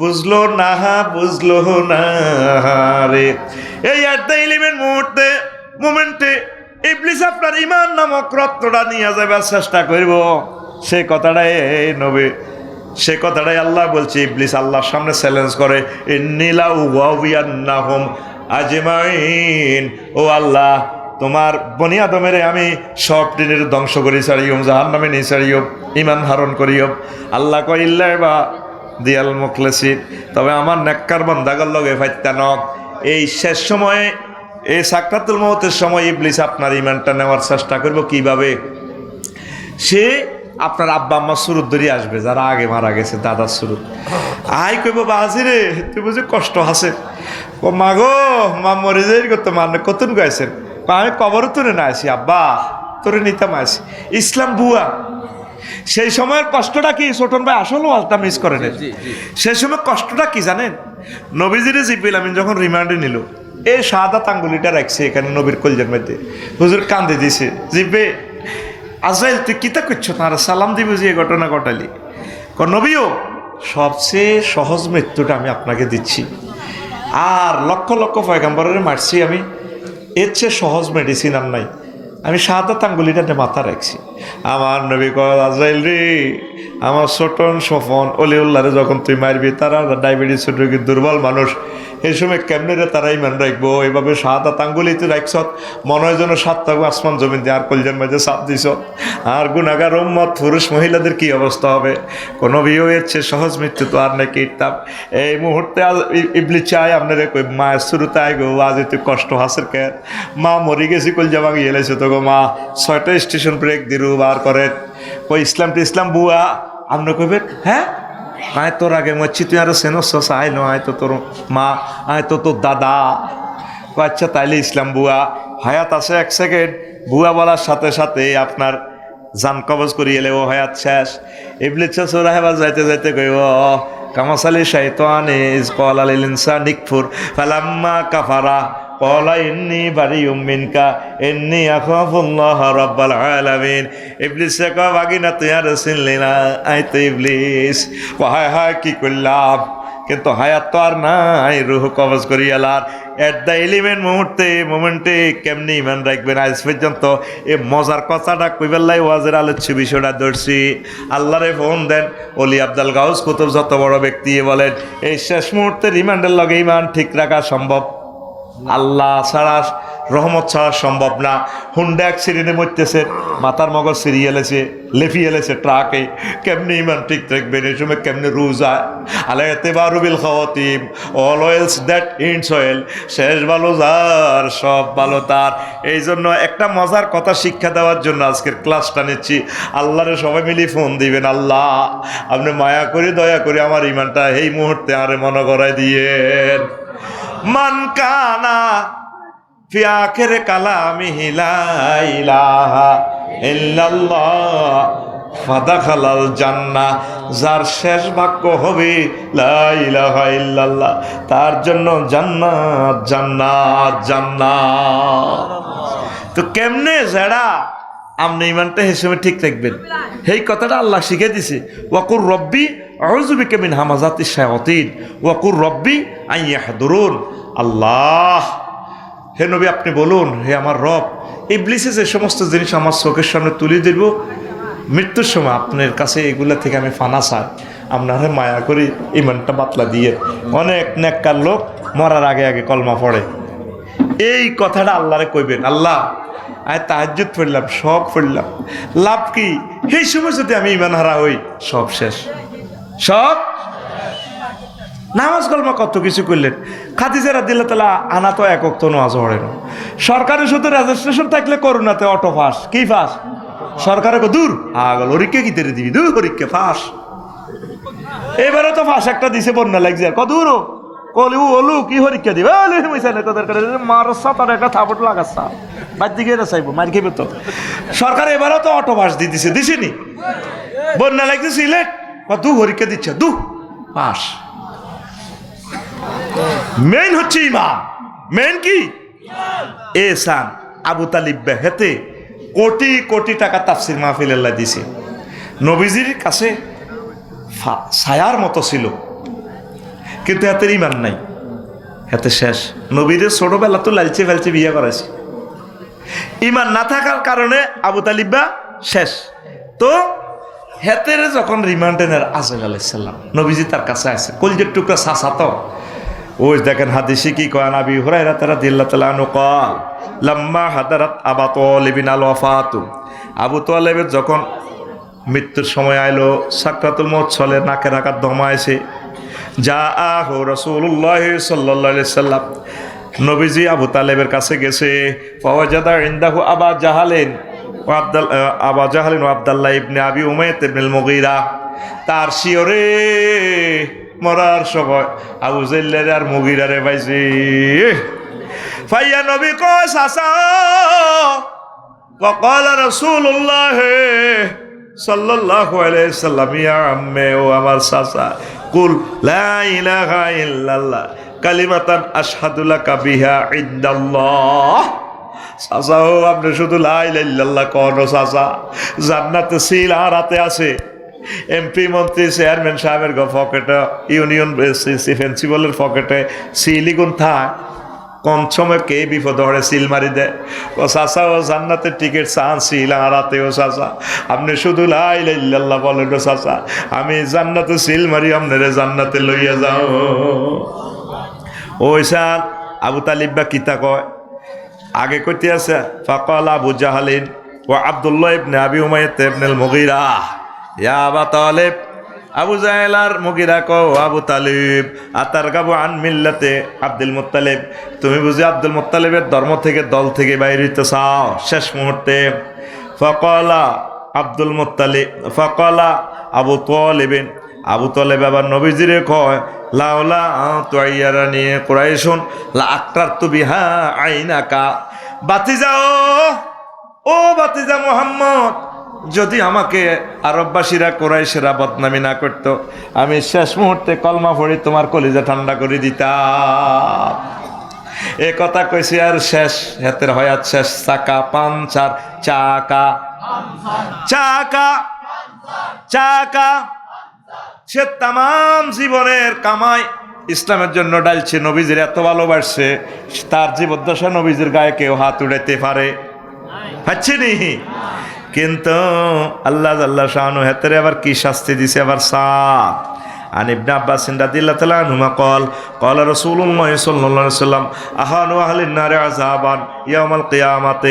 বুঝলো না, বুঝলো না রে। এই আড্ডাইলিমের মোমেন্টে ইবলিস আপনার ঈমান নামক রত্নটা নিয়ে যাবার চেষ্টা করব, সে কথাটাই নবী, সে কথাটাই আল্লাহ বলছে। ইবলিস আল্লাহর সামনে চ্যালেঞ্জ করে, ইন্নিলা উওয়াবিয়ান্নাহুম আজমাইন, ও আল্লাহ তোমার বনি আদমের আমি সব দিনের ধ্বংস করি ছাড়িও, জাহান্নামে নিয়ে ছাড়িও, ঈমান ধারণ করিও। আল্লাহ কয় ইল্লা বা দিয়াল মুখলেসিন, তবে আমার নেককার বান্দাগর লগে ফাইত্তা নক। এই শেষ সময়ে, এই সাকরাতুল মওতের সময় ইবলিস আপনার ঈমানটা নেওয়ার চেষ্টা করব। কিভাবে? সে আপনার আব্বা আম্মা সুরত ধরিয়ে আসবে, যারা আগে মারা গেছে, দাদার সুরত। আই কইব বাজি রে, তুই বুঝি কষ্ট আছে? ও মা গো, মা মরে যাই করতো, মানে কতন গাইছেন? আমি কবর তোরে না আসি, আব্বা তোরে নিতাম আসি। ইসলাম বুয়া। সেই সময়ের কষ্টটা কি ছোটন ভাই আসলে আলতা মিস করে নেন। সেই সময় কষ্টটা কি জানেন? নবীজিরে জিব্রাইল আমিন যখন রিমান্ডে নিল, এই শাহাদাত আঙ্গুলিটা রাখছে এখানে নবীর কলজের মধ্যে, হুজুর কান্দে দিছে, জিব্বে আজরাইল তুই কিতা করছো, তার সালাম দিবি যে ঘটনা ঘটালি। নবীও সবচেয়ে সহজ মৃত্যুটা আমি আপনাকে দিচ্ছি। আর লক্ষ লক্ষ পয়গাম্বরের মারছি আমি, এর চেয়ে সহজ মেডিসিন আর নাই। আমি শাহাদাত আঙ্গুলিটা মাথা রাখছি। আমার নবী কয় আজরাইল রে, আমার ছোটন সফন অলিউল্লাহরে যখন তুই মারবি, তারা ডায়াবেটিস রোগী দুর্বল মানুষ, এই সময় কেমনে রে তারা ইমান রাখবো? এইভাবে শাহাদাত আঙ্গুলি তুই রাখছ, মনে হয় যেন 7টা আসমান জমিন দিয়ে আর কলজার মাঝে চাপ দিছ। আর গুনাগার উম্মত পুরুষ মহিলাদের কি অবস্থা হবে? কোনো বিয়ে এর চেয়ে সহজ মৃত্যু তো আর নাকি ইতাম। এই মুহূর্তে ইবলিস চাই আপনারে কই মায়ের শুরুতে আই গো, আজ তুই কষ্ট হাসের কে মা মরি গেছি কলজা ভাঙি এলেছে তো গো মা, 6টা স্টেশন ব্রেক দিরু বার করে ওই ইসলাম টিসলাম বুয়া আপনি কইবেন হ্যাঁ আয় তোর আগে মরছি, তুই আরো সেনস আয় নো, আয় তো তোর মা, আয় তো তোর দাদা। আচ্ছা তাইলে ইসলাম বুয়া হায়াত আছে 1 সেকেন্ড, বুয়া বলার সাথে সাথে আপনার জান কবজ করিয়ে এলে ও হায়াত শেষ। ইবলিস সোরা হেবা যাইতে যাইতে কইব কামাসালি শাইতানে ইজ ক্বালা লিল ইনসানি কফুর ফালাম্মা কাফারা ক্বালা ইন্নী বারিউম মিনকা ইন্নী আখাফুল্লাহ রাব্বাল আলামিন। ইবলিস কয় বাগিনা তুই আর চিনলি না, আই তো ইবলিস। হায় হায় কি করলাম, কিন্তু হায়াত তো আর নাই, রুহ কবজ করিয়ালার এট দ্য এলিমেন্ট মোমেন্টে কেমনি ইমান রাখবেন? আজ পর্যন্ত এ মজার কথাটা কইবেল্লাই ওয়াজের আলোচ্য বিষয়টা ধরছি। আল্লাহরে ফোন দেন, অলি আব্দুল গাউস কুতুব যত বড় ব্যক্তি বলেন, এই শেষ মুহূর্তে রিমান্ডের লগে ইমান ঠিক রাখা সম্ভব? আল্লাহ ছাড়া রহমত ছাড়া সম্ভব না। হুন্ডা অ্যাক্সিডেন্টে মরতেছে, মাথার মগজ সিরিয়ে এলেছে, লেফিয়ে এলেছে ট্রাকে, কেমনি ইমান ঠিক রাখবেন? এই সময় কেমনি রুজা আলা এতেবারুবিল খাওয়াতিম, all wells that ends well, শেষ ভালো যার সব ভালো তার। এই জন্য একটা মজার কথা শিক্ষা দেওয়ার জন্য আজকের ক্লাসটা নিচ্ছি। আল্লাহরে সবাই মিলে ফোন দিবেন, আল্লাহ আপনি মায়া করে দয়া করে আমার ইমানটা এই মুহূর্তে আরে মনে করাই দিয়েন। মান কানা ফি আখির কালামিহি লা ইলাহা ইল্লাল্লাহ ফাদাখালাল জান্নাহ, যার শেষ বাক্য হবে লা ইলাহা ইল্লাল্লাহ, তার জন্য জান্নাত জান্নাত জান্নাত। তো কেমনে যারা আপনি ইমানটা হিসেবে ঠিক রাখবেন, এই কথাটা আল্লাহ শিখে দিছে। ওয়াকুর রব্বি আউযু বিকা মিন হামাযাতিশ শায়াতিন ওয়াকুর রব্বি আন ইয়াহদুরুন। আল্লাহ, হে নবী আপনি বলুন, হে আমার রব, ইবলিসে যে সমস্ত জিনিস আমার চোখের সামনে তুলে দেব, মৃত্যুর সময় আপনার কাছে এগুলা থেকে আমি ফানা চাই, আপনার মায়া করি ইমানটা বাতলা দিয়ে। অনেক নেককার লোক মরার আগে আগে কলমা পড়ে। এই কথাটা আল্লাহরে কইবেন, আল্লাহ আয় তাহাজ্জুদ পড়লাম, সব পড়লাম, লাভ কি? এই সময় যদি আমি ইমান হারা হই, সব শেষ, সব নামাজ কলমা কত কিছু করলেন। খাদিজা রাদিয়াল্লাহু তাআলা আনা তো এক ওয়াক্ত নামাজ পড়ে না। সরকারি শুধু রেজিস্ট্রেশন থাকলে করোনাতে অটো পাস, কি পাস? সরকারে দূর আগল হরিকে কি তেরে দিবি, দূর হরিকে পাস। এবারে তো পাস একটা দিছে, বন্যা লাগছে কদূর কলি ওলু কি হরিকে দিবে মারসা তার একটা থাপট লাগাচ্ছা বাদ দিকে চাইবো মার খেবে তো। সরকার এবারও তো অটো পাস দিয়ে দিছে, দিছেনি? বন্যা লাগছে সিলেট দু হরিকে দিচ্ছে, দু পাস। মেইন হচ্ছে ইমান, মেইন কি? এহসান। আবু তালিব হেতে কোটি কোটি টাকা তাফসির মাহফিল আল্লাহ দিছে। নবীজির কাছে ছায়ার মতো ছিল, কিন্তু হাতে ইমান নাই, হাতে শেষ। নবীরে ছোটবেলা তো লালচে ফেলছে বিয়ে করাইছে, ইমান না থাকার কারণে আবু তালিবা শেষ। তো হেতের যখন রিমান্ডেনের আজরাইল আলাইহিস সালাম নবীজি তার কাছে আছে, কলজের টুকরা সাসা তো ওই দেখেন হাদিসে কি কয়, নবী হুরায়রা রাদিয়াল্লাহু তাআলা আনহু قال লাম্মা হাদারাত আবু তালিব আল ওয়াফাতু, আবু তালেবের যখন মৃত্যুর সময় আইলো, সাকরাতুল মউত চলে, নাকের আকার দমাইছে, যা আহু রাসূলুল্লাহ সাল্লাল্লাহু আলাইহি সাল্লাম, নবীজি আবু তালেবের কাছে গেছে। ফাওয়াজাদা ইনদাহু আবা জাহালিন ওয়া আব্দুল্লাহ ইবনে আবি উমাইয়া ইবনুল মুগীরা। তার শিয়রে মরার সময় আবু জাহলের আর মুগীরারে পাইছে। ফাইয়া নবী কয় সাসা ওয়া ক্বালা রাসূলুল্লাহ সাল্লাল্লাহু আলাইহি সাল্লাম ইয়া আম্মে, ও আমার সাসা, কুল লা ইলাহা ইল্লাল্লাহ কালিমাতান আশহাদু লাকা বিহা ইনদাল্লাহ। সাসা ও আপনি শুধু লা ইলাহা ইল্লাল্লাহ কোন সাসা, জান্নাতে সিল আর হাতে আছে, এমপি মন্ত্রী চেয়ারম্যান সাহেবের পকেটে, ইউনিয়ন প্রিন্সিপালের পকেটে সিলিগুন থাক, কোন সময় কে বিপদ হরে সিল মারি দেয়। ও চাচা, ও জান্নাতের টিকিট চান সিল হারাতে, ও চাচা আপনি শুধু লা ইলাহা ইল্লাল্লাহ বলেন, ও চাচা আমি জান্নাতে সিল মারি আপনারে জান্নাতে লইয়া যাও। ওই সান আবু তালিব বা কিতা কয় আগে কইতে আছে, ফাকাল আবু জাহালিন ও আব্দুল্লাহ ইবনে আবি উমাইয়া ইবনে আল মুগীরা ইয়া আবা তালিব, আবু জাহেল আর মুগীরা কও আবু তালিব আতার গাবু আন মিল্লাতে আব্দুল মুত্তালিব, তুমি বুঝি আব্দুল মুত্তালিবের ধর্ম থেকে দল থেকে বাইরে হইতে চাও শেষ মুহূর্তে। ফাকালা আব্দুল মুত্তালিব, ফাকালা আবু তালিবিন, আবু তালেব আবার নবীজিরে কয় লাউলা তুয়াইয়ারানি কুরাইশুন লা আকরারতু বিহা আইনাকা, বাতিজা ও বাতিজা মুহাম্মদ, যদি আমাকে আরববাসীরা কুরাইশেরা বদনামি না করত, আমি শেষ মুহূর্তে কলমা পড়ি তোমার কলিজা ঠান্ডা করে দিতাম। এ কথা কইছি আর শেষ হাতের হয়াত শেষ, চাকা পাঞ্চার, চাকা চাকা চাকা, সে তাম জীবনের কামাই ইসলামের জন্য ডালছে, নবীজির এত ভালোবাসছে, তার জীবদ্দশা নবীজির গায়ে কেউ হাত উড়াইতে পারে পাচ্ছে নি। কিন্তু আল্লাহ আল্লাহ শাহানু হেতেরে আবার কি শাস্তি দিছে আবার সাপ। আন ইবনে আব্বাস রাদিয়াল্লাহু তাআলা আনহুমা قال قال رسول الله صلى الله عليه وسلم اهان اهل النار عذابا يوم القيامه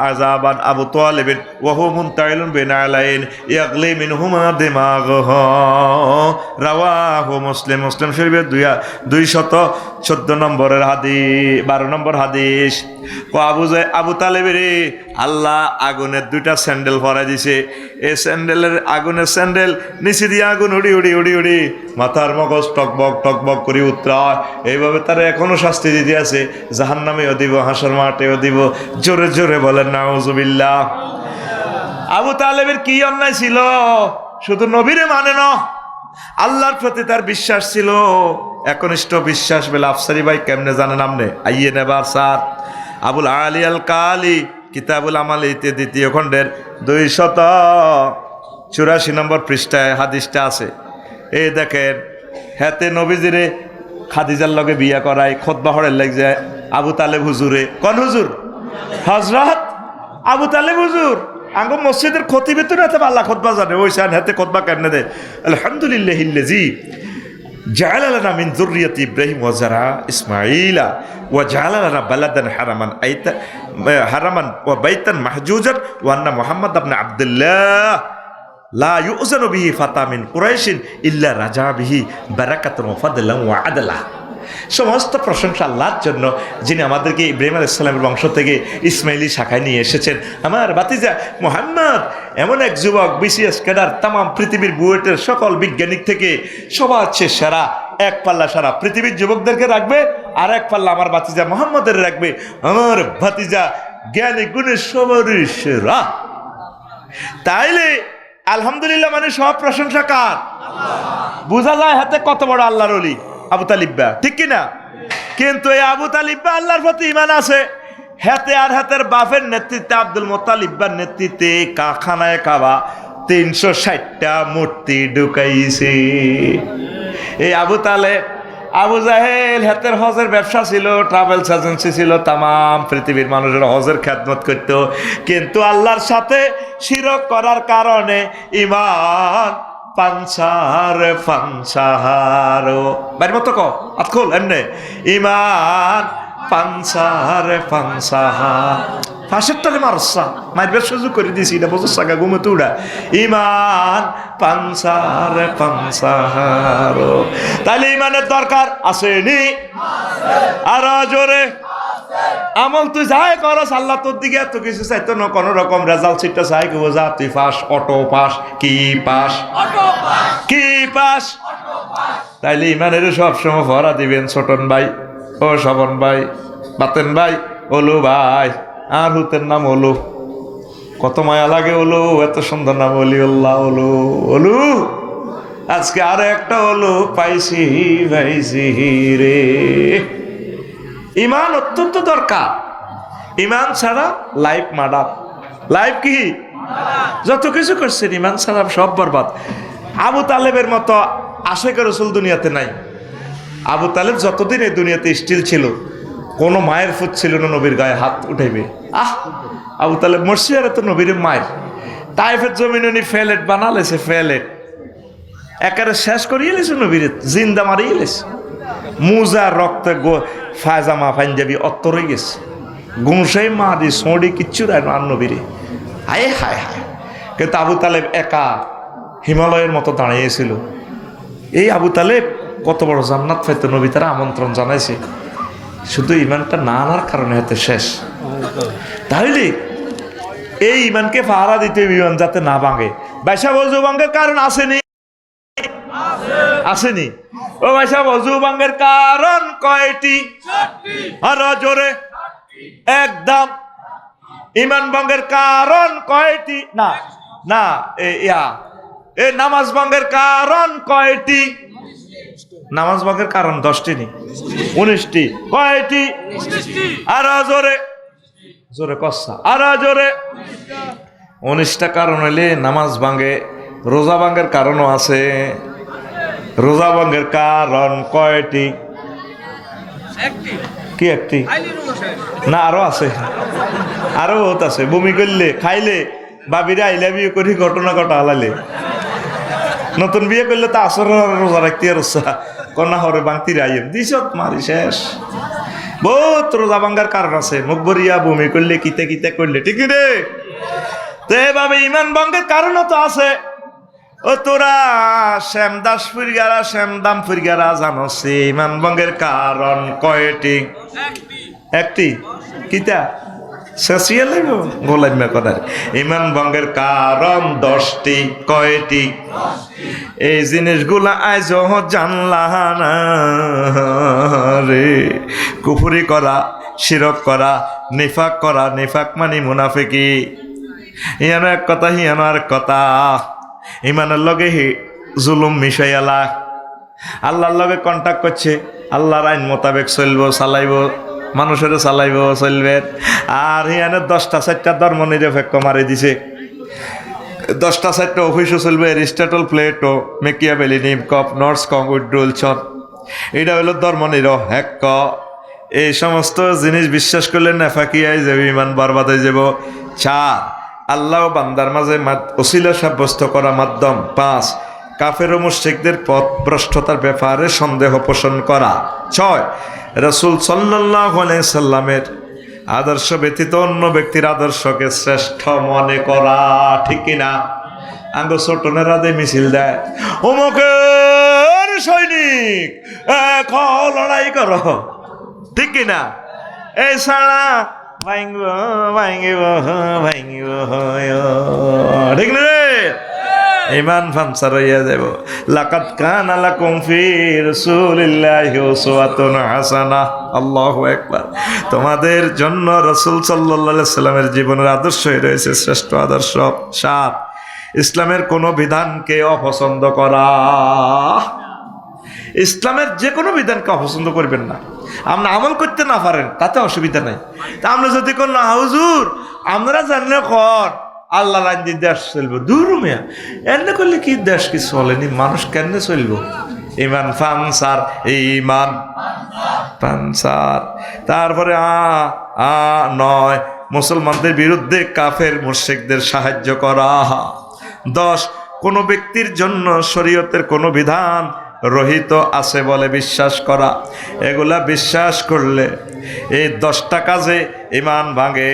আযাবান আবু তালিব ওয়া হুয়া মুনতাইলুন বিনালাইন ইয়াগলি মিনহুমা দিমাগহ, রাওয়াহু মুসলিম, মুসলিম শরীফের 214 নম্বরের হাদিস, 12 নম্বর হাদিস। ও আবু তালেবের আল্লাহ আগুনের 2টা স্যান্ডেল পরাই দিছে, এই স্যান্ডেলের আগুনের স্যান্ডেল নিচে দিয়ে আগুন উড়ি উড়ি উড়ি উড়ি মাথার মগজ টকবক টকবক করে উত্তরায়, এইভাবে তারা এখনো শাস্তি দিতে আছে, জাহান্নামেও দিব, হাসর মাঠেও দিব। জোরে জোরে বলেন নাউজুবিল্লাহ। আবু তালেবের কি অন্যায় ছিল? শুধু নবীরে মানে না, আল্লাহর প্রতি তার বিশ্বাস ছিল, একনিষ্ঠ বিশ্বাস। বলে আফসারি ভাই কেমনে জানেন আপনি? আইয়ে নেবার স্যার আবুল আলী আল কালি কিতাবুল আমালিতে 2য় খণ্ডের 284 নম্বর পৃষ্ঠায় হাদিসটা আছে। এই দেখেন, হাতে নবীজিরে খাদিজার লগে বিয়া করায় খুতবা হড়ের লাগ যায় আবু তালেব হুজুরে। কোন হুজুর? হযরত আবু তালেব হুজুর। আঙ্গ মসজিদের খতিবে তো রাতে আল্লাহ খুতবা জানে, ওই সান হাতে খুতবা কেমনে দেয়? আলহামদুলিল্লাহিল্লাযী جعل لنا من ذرية إبراهيم وزرع إسماعيل وجعل لنا بلدا حرما وبيتا محجوجا وأن محمد بن عبد الله لا يؤذن به فتى من قريش إلا رجع به بركة وفضلا وعدلا। সমস্ত প্রশংসা আল্লাহর জন্য, যিনি আমাদেরকে ইব্রাহিম আলাইহিস সালামের বংশ থেকে ইসমাইলি শাখায় নিয়ে এসেছেন। আমার ভাতিজা মুহাম্মদ এমন এক যুবক, বিসিএস ক্যাডার, তাম পৃথিবীর বুয়েটের সকল বিজ্ঞানিক থেকে সবার চেয়ে সেরা। এক পাল্লা সারা পৃথিবীর যুবকদেরকে রাখবে, আর এক পাল্লা আমার ভাতিজা মুহাম্মদের রাখবে। আমার ভাতিজা জ্ঞানী গুণে সবারই সেরা। তাইলে আলহামদুলিল্লাহ মানে সব প্রশংসা কার? বোঝা যায় হাতে কত বড় আল্লাহর ওলি আবু তালিব্বা, ঠিক কিনা? কিন্তু এই আবু তালিব্বা আল্লাহর প্রতি ঈমান আছে। হাতে আর হাতের বাপের নেতৃত্বে, আব্দুল মুত্তালিব্বার নেতৃত্বে কারখানায় কাবা 360টা মূর্তি ঢুকাইছে। এই আবু তালেব, আবু জাহেল হাতের হজের ব্যবসা ছিল, ট্রাভেলস এজেন্সি ছিল, তাম পৃথিবীর মানুষের হজের খেদমত করত। কিন্তু আল্লাহর সাথে শিরক করার কারণে ঈমান পাঞ্চার পাঞ্চারো বাড়ির মতো ক আতখোল এমনে ইমান পাঞ্চার পাঞ্চার ফাঁসেরটারে মারসা মারবার সুযোগ করে দিয়েছি, এটা বছর সাগা ঘুমে তুড়া ইমান পাঞ্চার পাঞ্চারো। তাহলে ইমানের দরকার আসেনি? আর জোরে আমল তুই যাই করস, আল্লাহ তোর দিকে এত কিছু চাইতো না, কোনো রকম রেজাল্ট সিটটা চাই কেউ যা তুই পাস, অটো পাস, কি পাস, কি পাস। তাইলে ইমানের সবসময় ভরা দিবেন ছোটন ভাই, ও শবন ভাই, বাতেন ভাই, ওলু ভাই, আর হুতের নাম ওলু। কত মায়া লাগে ওলু, এত সুন্দর নাম অলিউল্লাহ ওলু। ওলু আজকে আরো একটা ওলু পাইছি পাইছি রে। ইমান অত্যন্ত দরকার। ইমান ছাড়া লাইফ মার্ডার। লাইফ কি? যত কিছু করছেন ইমান ছাড়া সব বরবাদ। আবু তালেবের মতো আশেক রসুল দুনিয়াতে নাই। আবু তালেব যতদিন এই দুনিয়াতে স্টিল ছিল, কোনো মায়ের ফুট ছিল না নবীর গায়ে হাত উঠাইবে। আবু তালেব মরছি আর তো নবীর মায়ের তাইফের জমিন উনি ফেলেট বানালেছে, ফেলেট একেবারে শেষ করিয়ে লেছে নবীর, জিন্দা মারিয়ে লেছে। মুজা রক্তে ফায়জামা পাঞ্জাবি অত্তরে গেছে, গুঁসাই মারি সোঁড়ি কিচ্ছু রায় আর নবীরে। হায় হায় হায়। কিন্তু আবু তালেব একা হিমালয়ের মতো দাঁড়িয়েছিল। এই আবু তালেব কত বড় জান্নাত পাইতো, নবী তারা আমন্ত্রণ জানাইছে, শুধু ইমানটা না আনার কারণে হয়তো শেষ। তাহলে এই ইমানকে পাহারা দিতে ইমান যাতে না ভাঙে। বাইশা অজু ভাঙ্গের কারণ আসেনি, আসেনি? ও বাইশা অজু ভাঙ্গের কারণ কয়টি? আর জোরে একদম। ইমান ভঙ্গের কারণ কয়টি? না না, এ নামাজ ভঙ্গের কারণ কয়টি? নামাজ ভঙ্গের কারণ 10টি নি, 19টি। কয়টি? আর জোরে জোরে কসা, আর জোরে 19টা কারণ হইলে নামাজ ভাঙ্গে। রোজা ভাঙ্গের কারণও আছে। রোজা ভাঙ্গের কারণ কয়টি? কি একটি? না আরো আছে, আরো বহুত আছে। বমি করলে, খাইলে, বাবিরে আইলা বিয়ে করি ঘটনা ঘটা হালালে, নতুন বিয়ে করলে তো আসর রোজা রাখতে আর কন্যা হরে বাংতি রাইম দিস মারি শেষ। বহুত রোজা ভাঙ্গার কারণ আছে। মুখ ভরিয়া বমি করলে, কিতে কিতে করলে, ঠিক রে? তো এভাবে ইমান ভঙ্গের কারণও তো আছে। ও তোরা শ্যামদাস ফুরগারা, শ্যামদাম ফুরগারা জানোস ইমান ভঙ্গের কারণ কয়টি? একটি। কিতা শেষিয়ে লাগবে গোলাইমা করার। ইমান ভঙ্গের কারণ 10টি। কয়টি? এই জিনিসগুলা আজ জানলা না রে। কুফরি করা, শিরক করা, নিফাক করা। নিফাক মানে মুনাফিকি। ইয়ানো এক কথা, হিয়ানো আর কথা। ইমানের লগে জুলুম মিশাইয়ালা, আল্লাহর লগে কন্ট্যাক্ট করছে, আল্লাহর আইন মোতাবেক চলবো, চালাইব, মানুষের চালাইব, চলবে। আর হিয়ানে 10টা 4টা ধর্ম নিরপেক্ষ মারি দিছে। 10টা 4টা অফিসও চলবে, এরিস্টটল, প্লেটো, মেকিয়াভেলি, নিমকপ, নর্স কং, উড্রুলসন। এটা হলো ধর্ম নিরপেক্ষ। এই সমস্ত জিনিস বিশ্বাস করলে নেফাকিয়াই যাবে, ইমান বরবাদ হয়ে যাব। 4, আল্লাহ বান্দার মাঝে ওসিলা সাব্যস্ত করা মাধ্যম। 5, কাফের ও মুশরিকদের পথ ভ্রষ্টতার ব্যাপারে সন্দেহ পোষণ করা। 6, রাসূল সাল্লাল্লাহু আলাইহি সাল্লামের আদর্শ ব্যতীত অন্য ব্যক্তির আদর্শকে শ্রেষ্ঠ মনে করা। ঠিক কিনা? আঙ্গ ছোটনেরা যে মিছিল দেয়, অমুকের সৈনিক লড়াই করো, ঠিক কিনা? এই সারা ভাঙব ভাঙব ভাঙব, ঠিক না রে? ইমান ফামসার হইয়া যাব। লাকাদ কানা লাকুম ফি রাসূলিল্লাহি উসওয়াতুন হাসানাহ। আল্লাহু আকবার। তোমাদের জন্য রাসূল সাল্লাল্লাহু আলাইহি সাল্লামের জীবনের আদর্শই রয়েছে শ্রেষ্ঠ আদর্শ। 7, ইসলামের কোনো বিধানকে অপছন্দ করা। ইসলামের যে কোনো বিধানকে অপছন্দ করবেন না। আপনি আমল করতে না পারেন তাতে অসুবিধা নাই। তা আমরা যদি কোন না হুজুর আমরা জানলে কর আল্লাহ রাজ্যে দেশ চলবো, দূর মিয়া এমনি করলে কি দেশ কি চলেনি, মানুষ কেমনে চলবো? ইমান ফানসার, ইমান ফানসার। তারপরে 9, মুসলমানদের বিরুদ্ধে কাফের মুশরিকদের সাহায্য করা। 10, কোনো ব্যক্তির জন্য শরীয়তের কোনো বিধান রহিত আছে বলে বিশ্বাস করা। এগুলা বিশ্বাস করলে এই 10টা কাজে ইমান ভাঙে।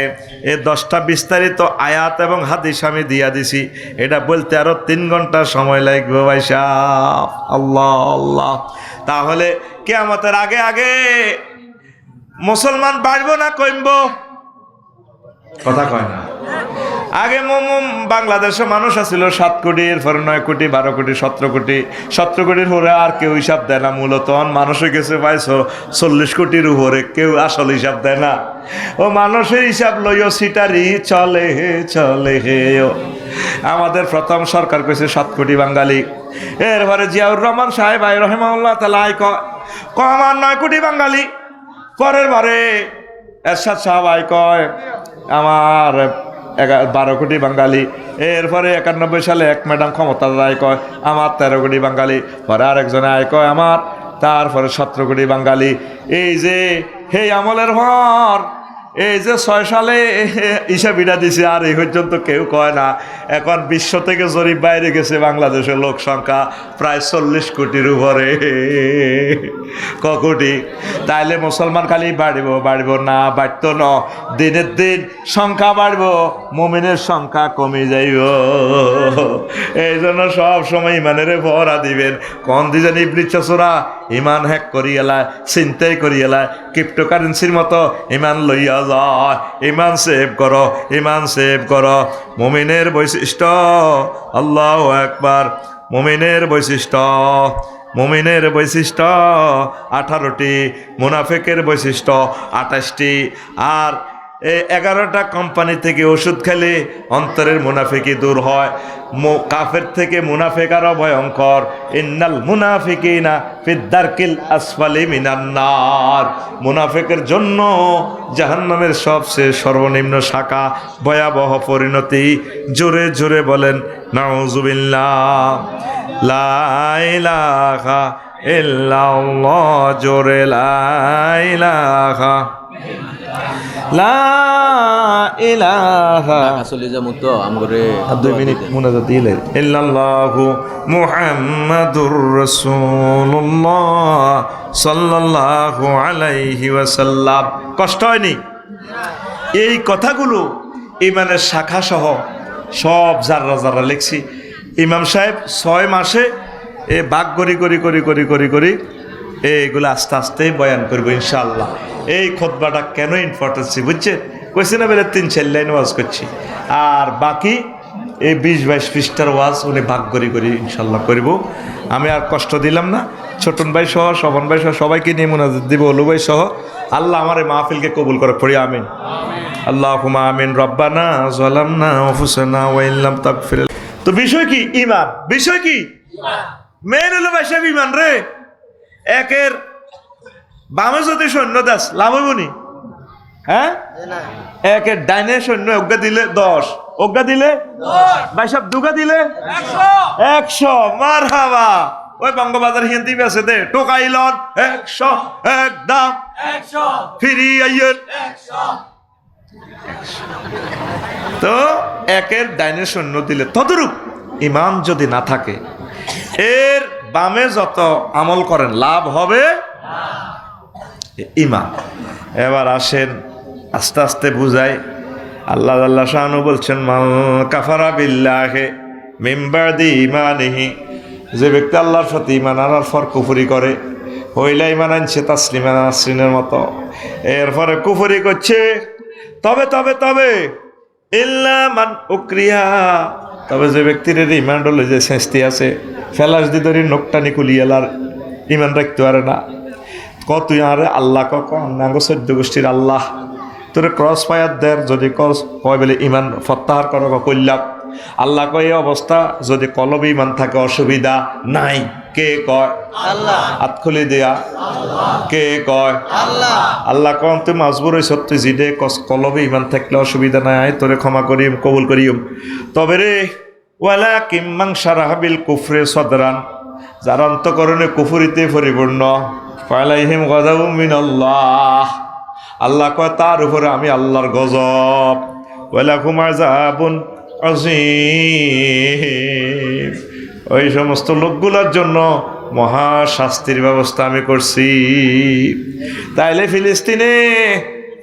এই 10টা বিস্তারিত আয়াত এবং হাদিস আমি দিয়া দিছি, এটা বলতে আরো 3 ঘন্টা সময় লাগবে ভাই সাহেব। আল্লাহ আল্লাহ। তাহলে কিয়ামতের আগে আগে মুসলমান বাড়বো না কমবো? কথা কয় না। আগে বাংলাদেশে মানুষ আছিল 7 কোটি, এরপরে 9 কোটি, 12 কোটি, 17 কোটি। 17 কোটির উপরে আর কেউ হিসাব দেয় না। মূলত মানুষ হয়ে গেছে ভাই 40 কোটির উপরে, কেউ আসল হিসাব দেয় না। ও মানুষের হিসাব লইও সিটারি চলে হে চলে হে। আমাদের প্রথম সরকার কইছে 7 কোটি বাঙালি। এরপরে জিয়াউর রহমান সাহেব আই রহমাউল্লাহ তাআলা আমার 9 কোটি বাঙালি। পরের বারে এরশাদ সাহেব আই কয় আমার 12 কোটি বাঙালি। এরপরে 91 সালে এক ম্যাডাম ক্ষমতা আয় কয় আমার 13 কোটি বাঙালি। পরে আরেকজনে আয় কয় আমার, তারপরে 17 কোটি বাঙালি। এই যে সেই আমলের ভর, এই যে 6 সালে হিসাবিটা দিছে, আর এই পর্যন্ত কেউ কয় না। এখন বিশ্ব থেকে জরিপ বাইরে গেছে, বাংলাদেশের লোক সংখ্যা প্রায় 40 কোটির উপরে। ক কোটি? তাইলে মুসলমান খালি বাড়িব না, বাড়তো না, দিনের দিন সংখ্যা বাড়ব, মুমিনের সংখ্যা কমে যাইব। এই জন্য সব সময় ইমানের ভরা দিবেন। কোন দিন ইবলিসরা ইমান হ্যাক করিয়েলায়, চিন্তাই করিয়েলায়, ক্রিপ্টোকারেন্সির মতো ইমান লইয়া যায়। ইমান সেভ করো, ইমান সেভ করো। মুমিনের বৈশিষ্ট্য, আল্লাহু আকবার, মুমিনের বৈশিষ্ট্য, মুমিনের বৈশিষ্ট্য 18টি, মুনাফিকের বৈশিষ্ট্য 28টি। আর এই 11টা কোম্পানি থেকে ওষুধ খেলে অন্তরের মুনাফিকি দূর হয়। কাফের থেকে মুনাফিক আরো ভয়ঙ্কর। ইন্নাল মুনাফিকিনা ফিদ দারকিল আসফালি মিনান নার। মুনাফিকের জন্য জাহান্নামের সবচেয়ে সর্বনিম্ন শাখা, ভয়াবহ পরিণতি। জোরে জোরে বলেন নাউজুবিল্লাহ। লা ইলাহা ইল্লাল্লাহ, জোরে লা ইলাহা লা ইলাহা আসলে যেমন তো আমগরে 2 মিনিট মুনাজাত দিলে ইল্লাল্লাহু মুহাম্মাদুর রাসূলুল্লাহ সাল্লাল্লাহু আলাইহি ওয়াসাল্লাম। কষ্ট হয়নি? এই কথাগুলো ইমানের শাখা সহ সব জাররা জাররা লিখছি। ইমাম সাহেব 6 মাসে এ ভাগ করি এইগুলো আস্তে আস্তে বয়ান করবো ইনশাআল্লাহ। এই খুতবাটা কেন ইম্পর্টেন্সি বুঝছেন? কইছি না বেলে 3-4 লাইন ওয়াজ করছি, আর বাকি এই 20-22 পৃষ্ঠার ওয়াজ উনি ভাগ করি ইনশাআল্লাহ করব। আমি আর কষ্ট দিলাম না। ছোটন ভাই সহ, শোভন ভাই সহ সবাইকে নিয়ে মুনাজাত দিব, অলু ভাই সহ। আল্লাহ আমার এই মাহফিলকে কবুল করে, পড়ি আমিন। আল্লাহুম্মা আমিন। রব্বানা যালামনা আনফুসানা ওয়া ইল্লাম তাগফির। তো বিষয় কি? ঈমান। বিষয় কি? মেন হলো ভাই সাহেব ঈমান রে। একের বামে যদি সৈন্য দাস লাভ হইব নি? হ্যাঁ, একের ডাইনে সৈন্য অজ্ঞা দিলে 10, অজ্ঞা দিলে ভাই সাহেব দুগা দিলে 100। মারহাবা। ওই বঙ্গবাজার হিন্দি বেছে দে টোকাইলন 100, একদম 100 ফ্রি আইয়ের 100। তো একের ডাইনে সৈন্য দিলে তদরূপ ঈমান যদি না থাকে, এর বামে যত আমল করেন লাভ হবে ঈমান। এবার আসেন আস্তে আস্তে বুঝাই। আল্লাহ আল্লাহ শানু বলছেন মান কাফারা বিল্লাহি মিন বাদি ঈমানিহি, যে ব্যক্তি আল্লাহর সাথে ঈমান আনার পর কুফরি করে, হইলা ঈমান আনছে তাসলিমা নাসরিনের মতো, এরপরে কুফরি করছে। তবে তবে তবে ইল্লা মান উকরিহা, তবে যে ব্যক্তির ঈমান হলো যে শাস্তি আছে, ফেলাস দি ধরি নোকটানি কুলিয়ালার ঈমান রাখতে পারে না। তুই আরে আল্লাহ নাঙ্গ 14 গোষ্ঠীর আল্লাহ তোরে ক্রস ফায়ার দের, যদি ক্রস কয় বলে ঈমান প্রত্যাহার করো কল্যাণ। আল্লাহ কয় এই অবস্থা যদি কলবে ঈমান থাকে অসুবিধা নাই। কে কয়? আল্লাহ। হাত খুলে দেয়া কে কয়? আল্লাহ। আল্লাহ কন তুই মাজবুর হইছ, তুই জিদে কলবে ঈমান থাকলে অসুবিধা নাই, তোরে ক্ষমা করিম, কবুল করিম। তবে রে ওয়ালাকিন মান শারাহা বিল কুফরি সাদরান, যার অন্তঃকরণে কুফরিতে পরিপূর্ণ, ফালাইহিম গাযাবুম মিনাল্লাহ, আল্লাহ কয় তার উপরে আমি আল্লাহর গজব। ওয়ালাকুম আযাবুন আযীম, ওই সমস্ত লোকগুলোর জন্য মহা শাস্তির ব্যবস্থা আমি করছি। তাইলে ফিলিস্তিনে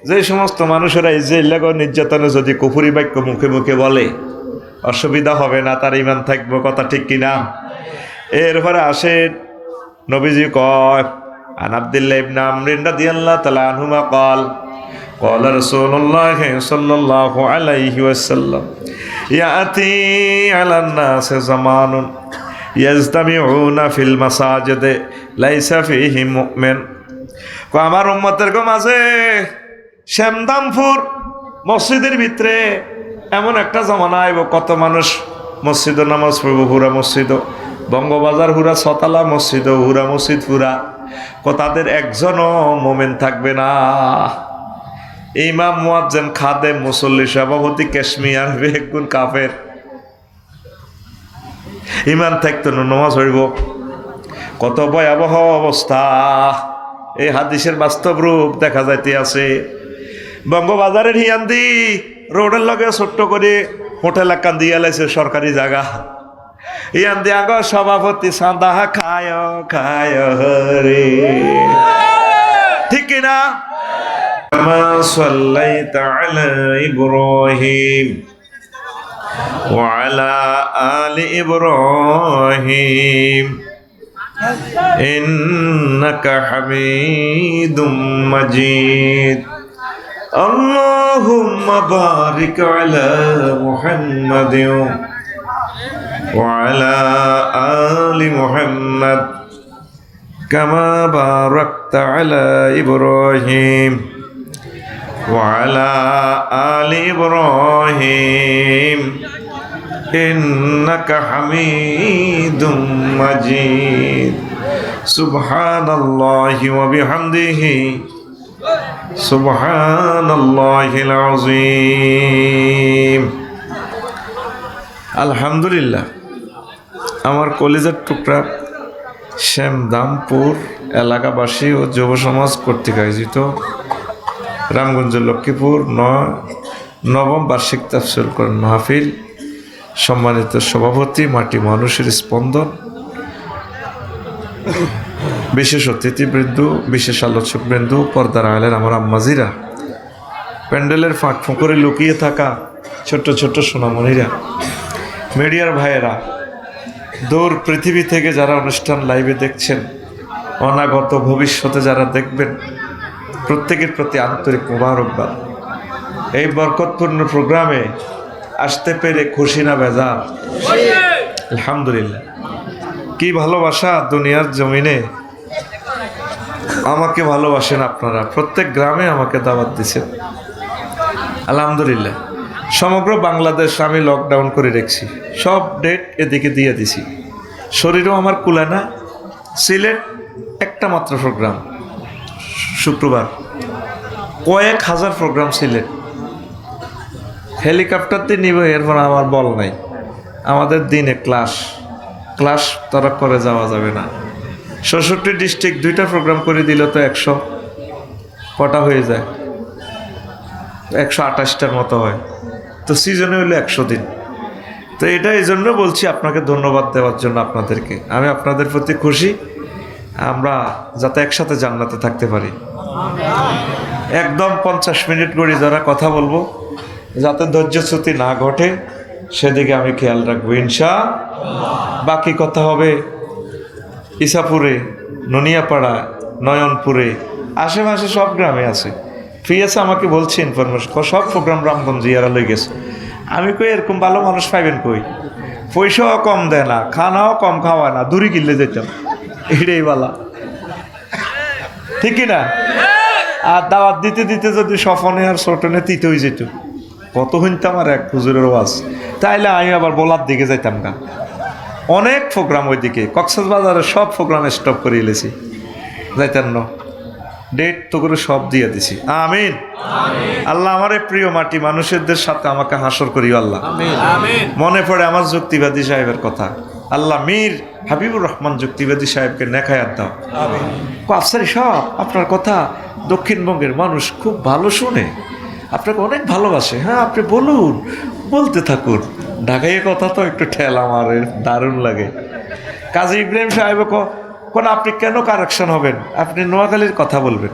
যে সমস্ত মানুষেরা ইসরায়েল নির্যাতনে যদি কুফরি বাক্য মুখে মুখে বলে, অসুবিধা হবে না, তার ঈমান থাকবো। কথা ঠিক কিনা? এরপরে আসেন নবীজি কয় আন আব্দুল্লাহ ইবনে আমর রাদিয়াল্লাহু তাআলা আনহুমা قال قال رسول الله صلى الله عليه وسلم يأتي على الناس زمان يجتمعون في المساجد ليس فيه مؤمن। আমার উম্মতের মাঝে শ্যামদামপুর মসজিদের ভিতরে এমন একটা জামানা আইব, কত মানুষ মসজিদ নামাজ পড়ব, হুরা মসজিদ, বঙ্গবাজার হুরা ছতালা মসজিদ, হুরা মসজিদ হুরা, তাদের একজনও মোমেন থাকবে না। ইমাম, মুয়াজ্জিন, খাদেম, মুসল্লি, সভাপতি, ক্যাশমিয়ার, বেগুন, কাফের। ইমান থাকতো না নামাজ হইব। কত ভয়াবহ অবস্থা! এই হাদিসের বাস্তব রূপ দেখা যাইতে আছে। বঙ্গবাজারের হিয়ান্দি রোডের লগে ছোট্ট করে হোটেল একান দিয়ে লাইছে, সরকারি জায়গা। ইয়ান্দি আগ সভাপতি সাদা খায় খায় রে, ঠিক কিনা? كما صليت على إبراهيم وعلى آل إبراهيم إنك حميد مجيد اللهم بارك على محمد وعلى آل محمد كما باركت على إبراهيم وعلى آل إبراهيم إنك حميد مجيد سبحان الله وبحمده سبحان الله العظيم আলহামদুলিল্লাহ। আমার কলেজের টুকরা শ্যামদামপুর এলাকাবাসী ও যুব সমাজ কর্তৃক আয়োজিত রামগঞ্জ লক্ষ্মীপুর নবম বার্ষিক তাফসীর কোরআন মাহফিল, সম্মানিত সভাপতি, মাটি মানুষের স্পন্দন, বিশেষ অতিথিবৃন্দ, বিশেষ আলোচকবৃন্দ, পর্দার আলের আমার আম্মাজিরা, প্যান্ডেলের ফাঁক ফোঁকরে লুকিয়ে থাকা ছোট্ট ছোট্ট সোনামণিরা, মিডিয়ার ভাইয়েরা, দূর পৃথিবী থেকে যারা অনুষ্ঠান লাইভে দেখছেন, অনাগত ভবিষ্যতে যারা দেখবেন, প্রত্যেকের প্রতি আন্তরিক মোবারকবাদ। এই বরকতপূর্ণ প্রোগ্রামে আসতে পেরে খুশি না বেজার? আলহামদুলিল্লাহ। কি ভালোবাসা দুনিয়ার জমিনে! আমাকে ভালোবাসেন আপনারা, প্রত্যেক গ্রামে আমাকে দাওয়াত দিচ্ছেন, আলহামদুলিল্লাহ। সমগ্র বাংলাদেশ আমি লকডাউন করে রেখেছি, সব ডেট এদিকে দিয়ে দিছি। শরীরও আমার কুলে না। সিলেট একটা মাত্র প্রোগ্রাম শুক্রবার, কয়েক হাজার প্রোগ্রাম সিলেট। হেলিকপ্টার দিয়ে নিব, এরপর আমার বল নাই। আমাদের দিনে ক্লাস তরক করে যাওয়া যাবে না। ৬৬ ডিস্ট্রিক্ট 2টা প্রোগ্রাম করে দিল তো 100 কটা হয়ে যায়? 128টার মতো হয়। তো সিজনে হইলো 100 দিন। তো এটা এই জন্য বলছি, আপনাকে ধন্যবাদ দেওয়ার জন্য আপনাদেরকে। আমি আপনাদের প্রতি খুশি, আমরা যাতে একসাথে জান্নাতে থাকতে পারি। একদম 50 মিনিট করে যারা কথা বলবো, যাতে ধৈর্যচ্যুতি না ঘটে সেদিকে আমি খেয়াল রাখবো ইনশাআল্লাহ। বাকি কথা হবে ইসাপুরে, ননিয়াপাড়া, নয়নপুরে, আশেপাশে সব গ্রামে আছে। ফিয়াসে আমাকে বলছে ইনফরমেশন, সব প্রোগ্রাম রামগঞ্জ ইয়ারা লই গেছে। আমি কই এরকম ভালো মানুষ পাইবেন কই? পয়সাও কম দেয় না, খানাও কম খাওয়ায় না, দূরে গিলে যেতাম, এটাই বালা, ঠিক কিনা? আর দাওয়াত দিতে দিতে যদি সফনে আর ছোটনে তিতে হয়ে যেত, কত শুনতাম আর এক হুজুরের ওয়াজ। তাইলে আমি আবার বলার দিকে যাইতাম না। অনেক প্রোগ্রাম ওইদিকে, কক্সবাজারের সব প্রোগ্রাম স্টপ করে এলেছি, যাইতেন না, ডেট তো করে সব দিয়ে দিছি। আমিন। আল্লাহ আমার এই প্রিয় মাটি মানুষেরদের সাথে আমাকে হাসর করিও আল্লাহ। মনে পড়ে আমার যুক্তিবাদী সাহেবের কথা, আল্লাহ মীর হাবিবুর রহমান যুক্তিবাদী সাহেবকে নেখায়াত দাও। আফসারি সাহেব, আপনার কথা দক্ষিণবঙ্গের মানুষ খুব ভালো শোনে, আপনাকে অনেক ভালোবাসে। হ্যাঁ, আপনি বলুন, বলতে থাকুন। ঢাকাইয়ে কথা তো একটু ঠেলা মারে, দারুণ লাগে। কাজী ইব্রাহিম সাহেব কোন আপনি কেন কারেকশন হবেন, আপনি নোয়াখালীর কথা বলবেন,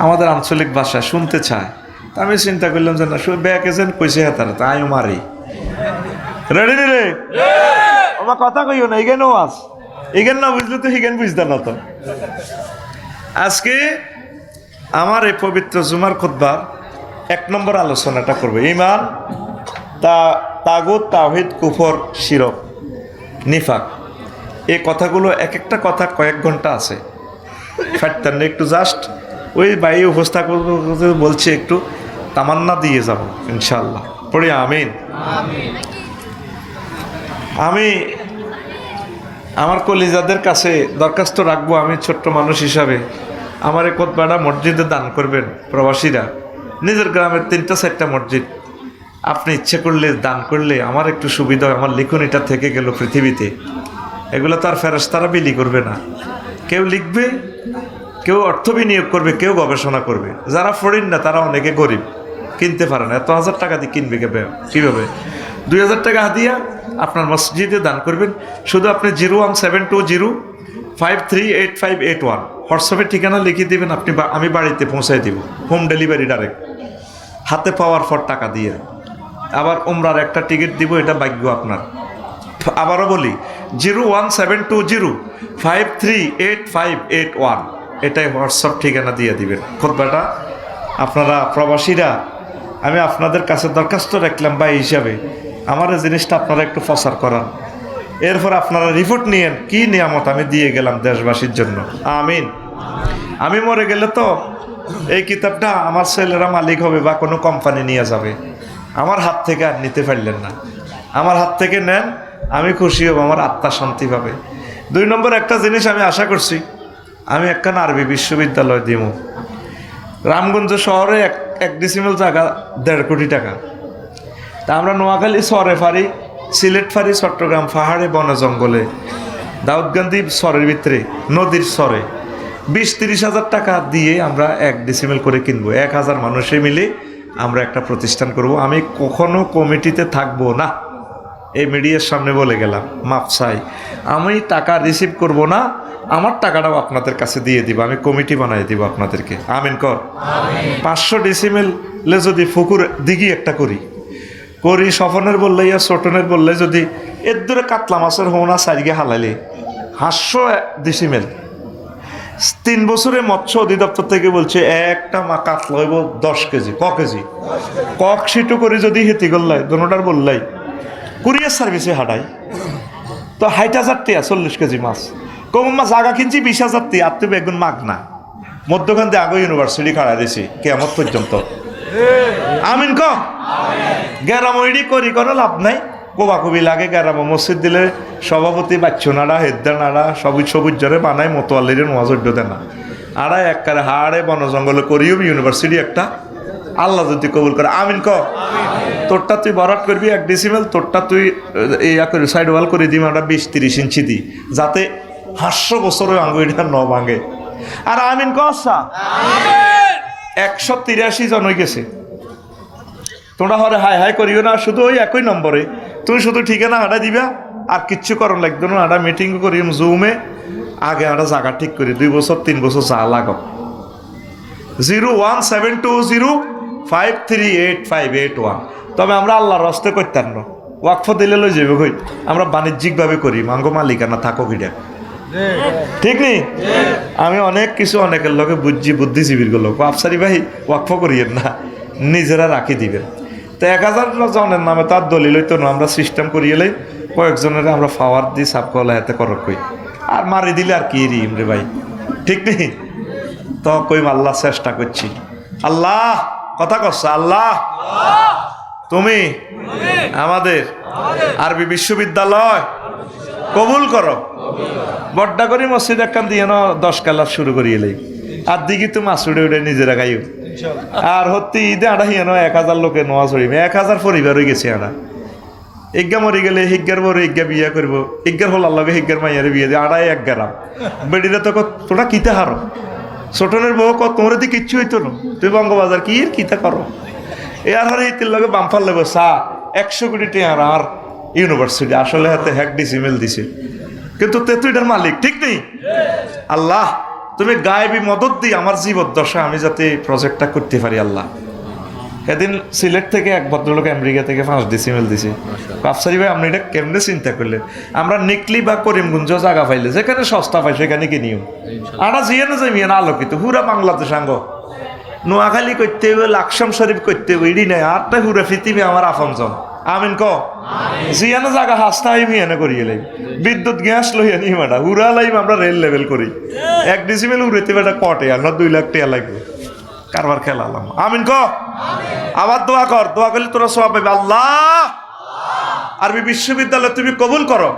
আমাদের আঞ্চলিক ভাষা শুনতে চায়। তা আমি চিন্তা করলাম যে না, শুধু ব্যাক এজেন্ট কইছে হাতার, তা আমিও মারি। রেডি রে আমার কথা কইও না, এগেনও আস, এগেন না বুঝলে তো হিগেন বুঝতে না। তো আজকে আমার এই পবিত্র জুমার খুতবার 1 নম্বর আলোচনাটা করবো ঈমান, তাগুত, তাওহীদ, কুফর, শিরক, নিফাক। এই কথাগুলো এক একটা কথা কয়েক ঘন্টা আছে, ফাটতেন একটু জাস্ট ওই বাইরে উপস্থাপন বলছে, একটু তামান্না দিয়ে যাব ইনশাআল্লাহ। পড়ি আমিন। আমি আমার কলিজাদের কাছে দরখাস্ত রাখবো, আমি ছোট্ট মানুষ হিসাবে আমার এই খুতবাটা মসজিদে দান করবেন প্রবাসীরা। নিজের গ্রামের 3-4টা মসজিদ আপনি ইচ্ছে করলে দান করলে আমার একটু সুবিধা হয়, আমার লিখনিটা থেকে গেল পৃথিবীতে। এগুলো তো আর ফেরেশতারা বিলি করবে না, কেউ লিখবে, কেউ অর্থ বিনিয়োগ করবে, কেউ গবেষণা করবে। যারা ফরিন না তারা অনেকে গরিব, কিনতে পারে না, এত হাজার টাকা দিয়ে কিনবে কীভাবে? 2000 টাকা হাদিয়া আপনার মসজিদে দান করবেন। শুধু আপনি 01720538581 হোয়াটসঅ্যাপের ঠিকানা লিখে দেবেন, আমি বাড়িতে পৌঁছাই দিব, হোম ডেলিভারি ডাইরেক্ট, হাতে পাওয়ার পর টাকা দিয়ে। আবার উমরার একটা টিকিট দিব, এটা ভাগ্য আপনার। আবারও বলি 01720538581 এটাই হোয়াটসঅ্যাপ ঠিকানা দিয়ে দিবেন। খুতবাটা আপনারা প্রবাসীরা, আমি আপনাদের কাছে দরখাস্ত রাখলাম ভাই হিসাবে, আমার এই জিনিসটা আপনারা একটু প্রচার করান। এরপর আপনারা রিপোর্ট নিয়েন কি নিয়ামত আমি দিয়ে গেলাম দেশবাসীর জন্য। আমিন। আমি মরে গেলে তো এই কিতাবটা আমার ছেলেরা মালিক হবে বা কোনো কোম্পানি নিয়ে যাবে, আমার হাত থেকে আর নিতে পারলেন না। আমার হাত থেকে নেন, আমি খুশি হব, আমার আত্মা শান্তি পাবে। 2 নম্বর একটা জিনিস আমি আশা করছি, আমি একখান আরবি বিশ্ববিদ্যালয় দিব রামগঞ্জ শহরে, 1 ডিসিমেল জায়গা 1.5 কোটি টাকা। তা আমরা নোয়াখালী শহরে ফারি, সিলেট ফারি, চট্টগ্রাম পাহাড়ে বনে জঙ্গলে, দাউদকান্দি শহরের ভিতরে নদীর শহরে 20-30 হাজার টাকা দিয়ে আমরা 1 ডিসিমেল করে কিনবো। 1000 মানুষে মিলে আমরা একটা প্রতিষ্ঠান করব। আমি কখনো কমিটিতে থাকবো না, এই মিডিয়ার সামনে বলে গেলাম, মাপ চাই। আমি টাকা রিসিভ করব না, আমার টাকাটাও আপনাদের কাছে দিয়ে দিব, আমি কমিটি বানাই দিব আপনাদেরকে। আমিন কর। 500 ডিসিমেলে যদি পুকুর দিঘি একটা করি, স্বপনের বললে ইয়া ছোটনের বললে যদি এর দূরে কাতলা মাছের হোনা সাইগে হালাইলে 500 ডিসিমেল, 3 বছরে মৎস্য অধিদপ্তর থেকে বলছে একটা মা কাতলা হইব 10 কেজি, কেজি কক সিটু করে যদি হেতি করলাই দোনোটার বললাই কুরিয়ার সার্ভিসে হাঁটাই তো 60,000 টাকা 40 কেজি মাছ। কম মাছ আগা কিনছি 20,000 টাকা, আর তুমি একগুণ মাগ না মধ্যখান দিয়ে আগে ইউনিভার্সিটি খাড়া দিয়েছি কেমন পর্যন্ত। আমিন ক। গ্যারামইডি করি কোনো লাভ নাই, কোবাকুবি লাগে। গ্যারাম মসজিদ দিলে সভাপতি বাচ্চু নাড়া, হেদ্দা নাড়া, সবুজ সবুজ জরে বানায়, মতোয়ালিরে নোয়াজর্য দেয় না। আড়াই একবারে হাড়ে বন জঙ্গলে করিও ইউনিভার্সিটি একটা, আল্লাহ যদি কবুল করে। আমিন ক। তোরটা তুই বরাট করবি 1 ডিসিমেল, তোরটা তুই ইয়া করি সাইড ওয়াল করে দিবি আমরা 20-30 ইঞ্চি দিই, যাতে 500 বছরের আঙ্গুইটা ন ভাঙে। আর আমিন ক। 183 জন হয়ে গেছে। তোমরা হরে হাই হাই করিও না, শুধু ওই একই নম্বরে তুমি শুধু ঠিকানা হাঁটা দিবা, আর কিচ্ছু করণ লাগবে না। হাঁটা মিটিং করি জুমে, আগে হাঁটা জায়গা ঠিক করি, 2 বছর 3 বছর যা লাগাও। 01720538581। তবে আমরা আল্লাহর রাস্তে করতাম না, ওয়াকফ দিলে লই যাবে কই, আমরা বাণিজ্যিকভাবে করি, মাঙ্গো মালিকানা থাকো কিটা, ঠিক নেই? আমি অনেক কিছু অনেকের লোকে বুদ্ধিজীবীর গুলো আফসারি ভাই ওয়াকফ করিয়েন না, নিজেরা রাখি দিবেন। তো 1000 জনের নামে তার দলিল হইতো না, আমরা সিস্টেম করিয়েলাই কয়েকজনের আমরা ফাওয়ার দিই সাবকলা হাতে করক কই, আর মারি দিলে আর কি রিম রে ভাই, ঠিক নেই? তো কই আল্লাহ চেষ্টা করছি, আল্লাহ কথা করছে, আল্লাহ তুমি আমাদের আরবি বিশ্ববিদ্যালয় কবুল করো। বড্ডা করি মসজিদ একখান দিয়ে 10 কালার শুরু করিয়ে লাই, আর দিকে তো মাছ উড়ে উড়ে নিজেরা গাইও। আর হত্যি ঈদে আড়া হিয়ানো 1000 লোকে নোয়া চড়িবে, 1000 পরিবার হয়ে গেছে। আড়া ইজ্ঞা মরি গেলে হিজ্ঞার বড় ইজ্ঞা বিয়া করবো, ইজ্ঞার হল আল্লাহকে হিজ্ঞার মাইয়ারে বিয়ে দিয়ে আড়াই 1 গ্রাম বেডিরা তো তোরা কিতে হারো, ছোটনের বউ কত তোমরা দিয়ে কিচ্ছু হইতো না, তুই বঙ্গবাজার কি কিতা করো। এ আর হারে ইতির লগে বাম্পার লেবো 100 কোটি টাকা আর ইউনিভার্সিটি আসলে হাতে 1 ডিসিমেল দিছে, কিন্তু তেতুইটার মালিক, ঠিক নেই? আল্লাহ তুমি গায়েবী মদত দিই আমার জীবদ্দশা আমি যাতে প্রজেক্টটা করতে পারি। আল্লাহ এদিন সিলেট থেকে এক ভদ্রলোক আমেরিকা থেকে 5 ডিসিমেল দিছে। আফসারি ভাই আপনি এটা কেমনে চিন্তা করলেন? আমরা নিকলি বা করিমগঞ্জ জায়গা পাইলে যেখানে সস্তা পাই সেখানে কিনিও, আমরা জিয়ে না যাই মিয়া না আলোকিত পুরা বাংলাদেশ আঙ্গ নোয়াখালী করতে হবে, লাকসাম শরীফ করতে হবে, ইডি নাই আরটা পুরা পৃথিবী আমার আপনজন। আমিন ক। জিয়ানো জায়গা হাসতা মিয়ানে করিয়ে লাই, বিদ্যুৎ গ্যাস লইয়া নি মাটা উড়া লাইম আমরা রেল লেভেল করি, 1 ডিসিমেল উড়েতে বেটা কটে আমরা 2 লাখ টাকা লাগবে, কারবার খেলালাম। আমিন ক। আবার দোয়া কর, দোয়া করলে তোরা সওয়াব পাবি। আল্লাহ আরবি বিশ্ববিদ্যালয় তুমি কবুল করো।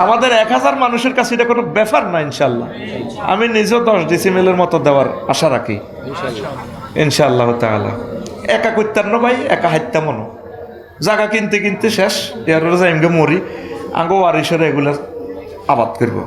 আমাদের 1000 মানুষের কাছে এটা কোনো ব্যাপার না ইনশাল্লাহ। আমি নিজেও 10 ডিসিমেলের মতো দেওয়ার আশা রাখি। ইনশাআল্লাহ তাআলা। একা করতাম না ভাই, একা হাইতাম মনো, জায়গা কিনতে কিনতে শেষ, এর যাইমগে মরি, আঙ্গো ওয়ারিসের এগুলা আবাদ করবো।